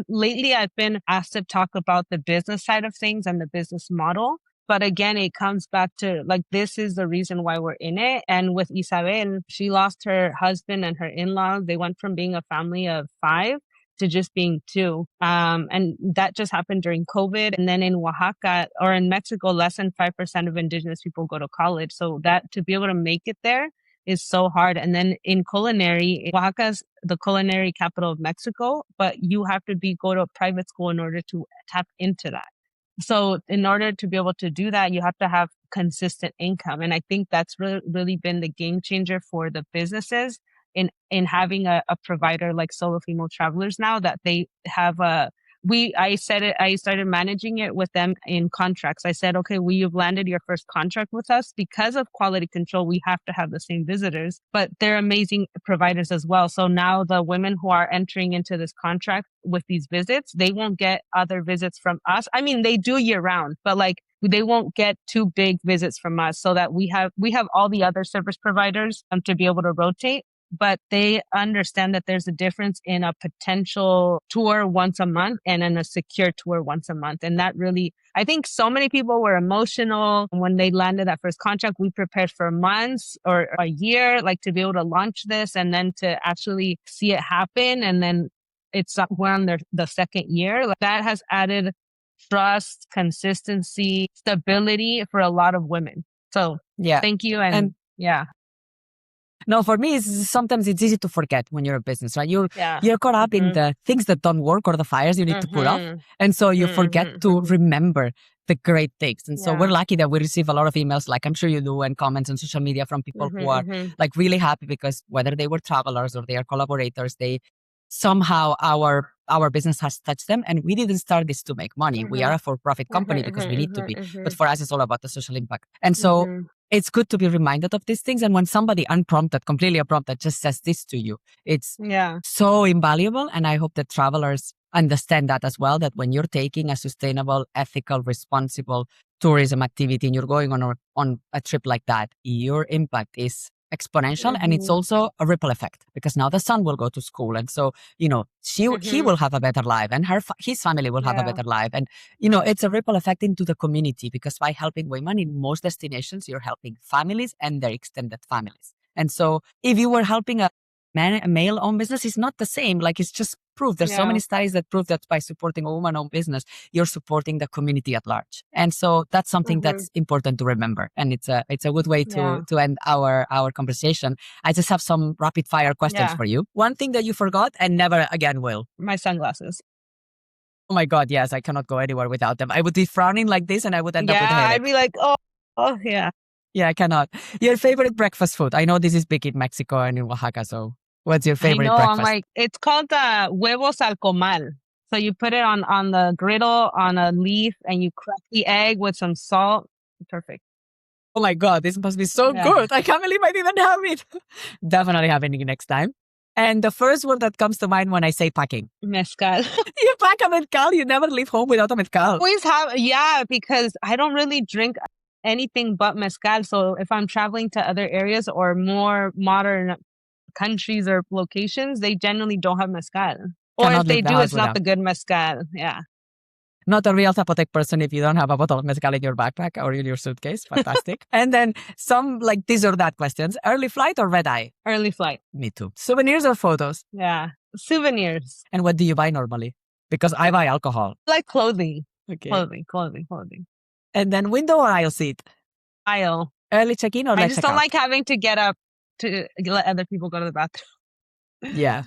lately I've been asked to talk about the business side of things and the business model. But again, it comes back to this is the reason why we're in it. And with Isabel, she lost her husband and her in-laws. They went from being a family of 5 to just being 2. And that just happened during COVID. And then in Oaxaca or in Mexico, less than 5% of Indigenous people go to college. So that to be able to make it there is so hard. And then in culinary, Oaxaca's the culinary capital of Mexico, but you have to go to a private school in order to tap into that. So in order to be able to do that, you have to have consistent income. And I think that's really been the game changer for the businesses in having a provider like Solo Female Travelers now, that they have I started managing it with them in contracts. I said, okay, you've landed your first contract with us. Because of quality control, we have to have the same visitors, but they're amazing providers as well. So now the women who are entering into this contract with these visits, they won't get other visits from us. I mean, they do year round, but they won't get 2 big visits from us, so that we have all the other service providers to be able to rotate. But they understand that there's a difference in a potential tour once a month and in a secure tour once a month. And that really, I think so many people were emotional when they landed that first contract. We prepared for months or a year, to be able to launch this and then to actually see it happen. And then we're on the second year. That has added trust, consistency, stability for a lot of women. So thank you. And no, for me, sometimes it's easy to forget when you're a business, right? You're caught up in the things that don't work or the fires you need to put off. And so you forget to remember the great things. And so we're lucky that we receive a lot of emails, like I'm sure you do, and comments on social media from people who are really happy because whether they were travelers or they are collaborators, they somehow our business has touched them. And we didn't start this to make money. We are a for-profit company because we need to be. But for us, it's all about the social impact. And so it's good to be reminded of these things. And when somebody completely unprompted, just says this to you, it's so invaluable. And I hope that travelers understand that as well, that when you're taking a sustainable, ethical, responsible tourism activity and you're going on a trip like that, your impact is exponential. And it's also a ripple effect, because now the son will go to school. And so, he will have a better life, and his family will have a better life. And, it's a ripple effect into the community, because by helping women in most destinations, you're helping families and their extended families. And so if you were helping a male-owned business, it's not the same. It's just proof. There's so many studies that prove that by supporting a woman-owned business, you're supporting the community at large. And so that's something that's important to remember. And it's a good way to end our conversation. I just have some rapid fire questions for you. One thing that you forgot and never again will. My sunglasses. Oh my God, yes. I cannot go anywhere without them. I would be frowning like this and I would end up with a headache. I'd be like, oh yeah. Yeah, I cannot. Your favorite breakfast food? I know this is big in Mexico and in Oaxaca, so what's your favorite breakfast? It's called huevos al comal. So you put it on the griddle on a leaf and you crack the egg with some salt. Perfect. Oh my God, this must be so Yeah. good. I can't believe I didn't have it. Definitely having it next time. And the first word that comes to mind when I say packing. Mezcal. You pack a mezcal. You never leave home without a mezcal. Always have, yeah, because I don't really drink anything but mezcal. So if I'm traveling to other areas or more modern countries or locations, they generally don't have mezcal. Or Cannot if they leave the do, house it's not without. the good mezcal. Yeah. Not a real Zapotec person if you don't have a bottle of mezcal in your backpack or in your suitcase. Fantastic. And then some like this or that questions. Early flight or red eye? Early flight. Me too. Souvenirs or photos? Yeah. Souvenirs. And what do you buy normally? Because I buy alcohol. Like clothing. Okay. Clothing. And then window or aisle seat? Aisle. Early check-in or I late just check-out? don't like having to get up to let other people go to the bathroom. Yeah.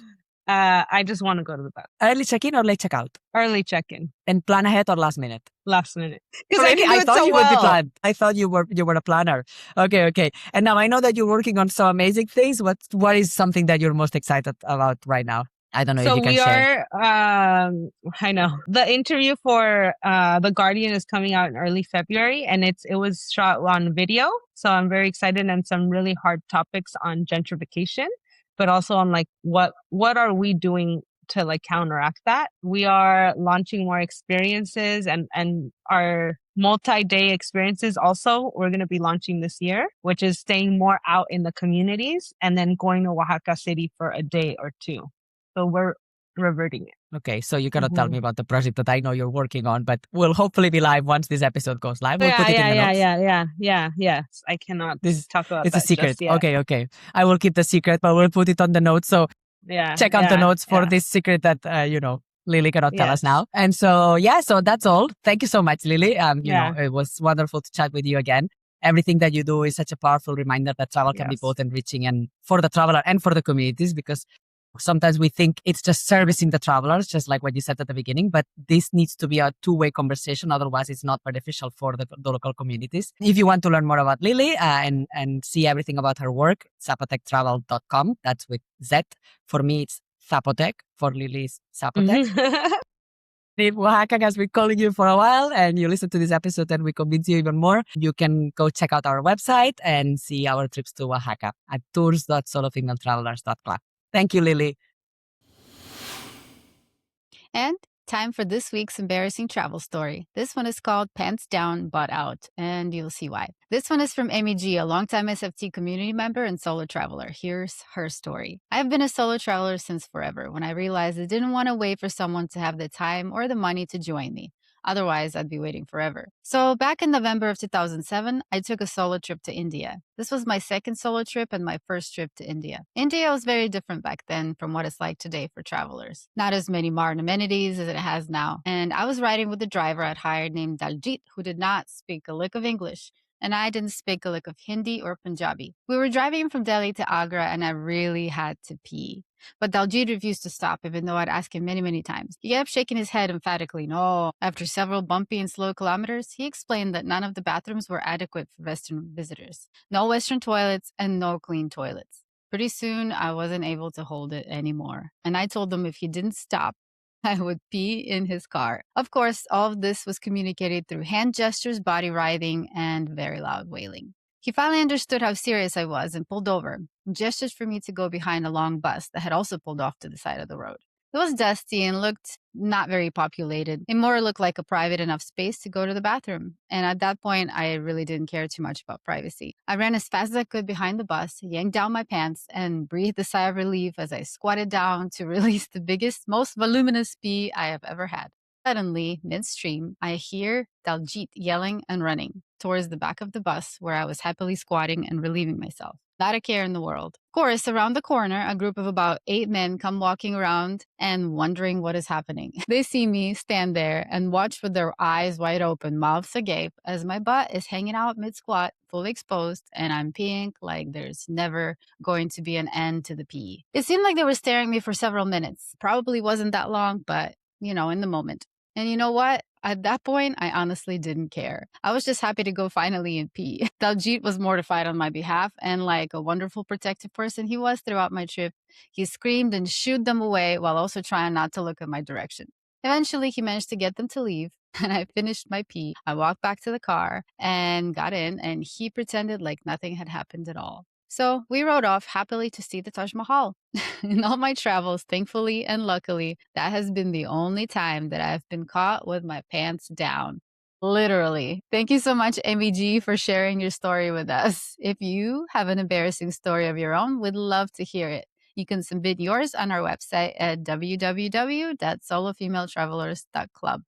I just want to go to the bathroom. Early check-in or late check-out? Early check-in. And plan ahead or last minute? Last minute. Because Really? I can do it thought so you would be well. planned. I thought you were a planner. Okay. And now I know that you're working on some amazing things. What is something that you're most excited about right now? I don't know if So you can we share. are, I know. The interview for The Guardian is coming out in early February and it was shot on video. So I'm very excited, and some really hard topics on gentrification, but also on like what are we doing to like counteract that. We are launching more experiences and our multi-day experiences also we're going to be launching this year, which is staying more out in the communities and then going to Oaxaca City for a day or two. So we're reverting it. Okay, so you cannot tell me about the project that I know you're working on, but will hopefully be live once this episode goes live. We'll put it in the notes. Yeah. Yes, I cannot talk about it's that a secret. Just yet. Okay. I will keep the secret, but we'll put it on the notes. So check out the notes for this secret that Lily cannot tell us now. And so so that's all. Thank you so much, Lily. It was wonderful to chat with you again. Everything that you do is such a powerful reminder that travel can be both enriching and for the traveler and for the communities, because sometimes we think it's just servicing the travelers, just like what you said at the beginning, but this needs to be a two-way conversation. Otherwise, it's not beneficial for the local communities. If you want to learn more about Lily and see everything about her work, zapotectravel.com. That's with Z. For me, it's Zapotec. For Lily, it's Zapotec. If Oaxaca has been calling you for a while and you listen to this episode and we convince you even more, you can go check out our website and see our trips to Oaxaca at tours.solofemaletravelers.club. Thank you, Lily. And time for this week's embarrassing travel story. This one is called Pants Down, Butt Out, and you'll see why. This one is from Amy G, a longtime SFT community member and solo traveler. Here's her story. I've been a solo traveler since forever, when I realized I didn't want to wait for someone to have the time or the money to join me. Otherwise, I'd be waiting forever. So back in November of 2007, I took a solo trip to India. This was my second solo trip and my first trip to India. India was very different back then from what it's like today for travelers. Not as many modern amenities as it has now. And I was riding with a driver I'd hired named Daljit, who did not speak a lick of English. And I didn't speak a lick of Hindi or Punjabi. We were driving from Delhi to Agra and I really had to pee. But Daljit refused to stop, even though I'd asked him many, many times. He kept shaking his head emphatically, no. After several bumpy and slow kilometers, he explained that none of the bathrooms were adequate for Western visitors. No Western toilets and no clean toilets. Pretty soon, I wasn't able to hold it anymore. And I told him if he didn't stop, I would pee in his car. Of course, all of this was communicated through hand gestures, body writhing, and very loud wailing. He finally understood how serious I was and pulled over, gestured for me to go behind a long bus that had also pulled off to the side of the road. It was dusty and looked not very populated. It more looked like a private enough space to go to the bathroom. And at that point, I really didn't care too much about privacy. I ran as fast as I could behind the bus, yanked down my pants, and breathed a sigh of relief as I squatted down to release the biggest, most voluminous pee I have ever had. Suddenly, midstream, I hear Daljit yelling and running towards the back of the bus where I was happily squatting and relieving myself. Not a care in the world. Of course, around the corner, a group of about 8 men come walking around and wondering what is happening. They see me stand there and watch with their eyes wide open, mouths agape, as my butt is hanging out mid-squat, fully exposed, and I'm peeing like there's never going to be an end to the pee. It seemed like they were staring at me for several minutes. Probably wasn't that long, but, in the moment. And you know what? At that point, I honestly didn't care. I was just happy to go finally and pee. Daljit was mortified on my behalf, and like a wonderful protective person he was throughout my trip, he screamed and shooed them away while also trying not to look in my direction. Eventually, he managed to get them to leave, and I finished my pee. I walked back to the car and got in, and he pretended like nothing had happened at all. So we rode off happily to see the Taj Mahal. In all my travels, thankfully and luckily, that has been the only time that I've been caught with my pants down. Literally. Thank you so much, MEG, for sharing your story with us. If you have an embarrassing story of your own, we'd love to hear it. You can submit yours on our website at www.solofemaletravelers.club.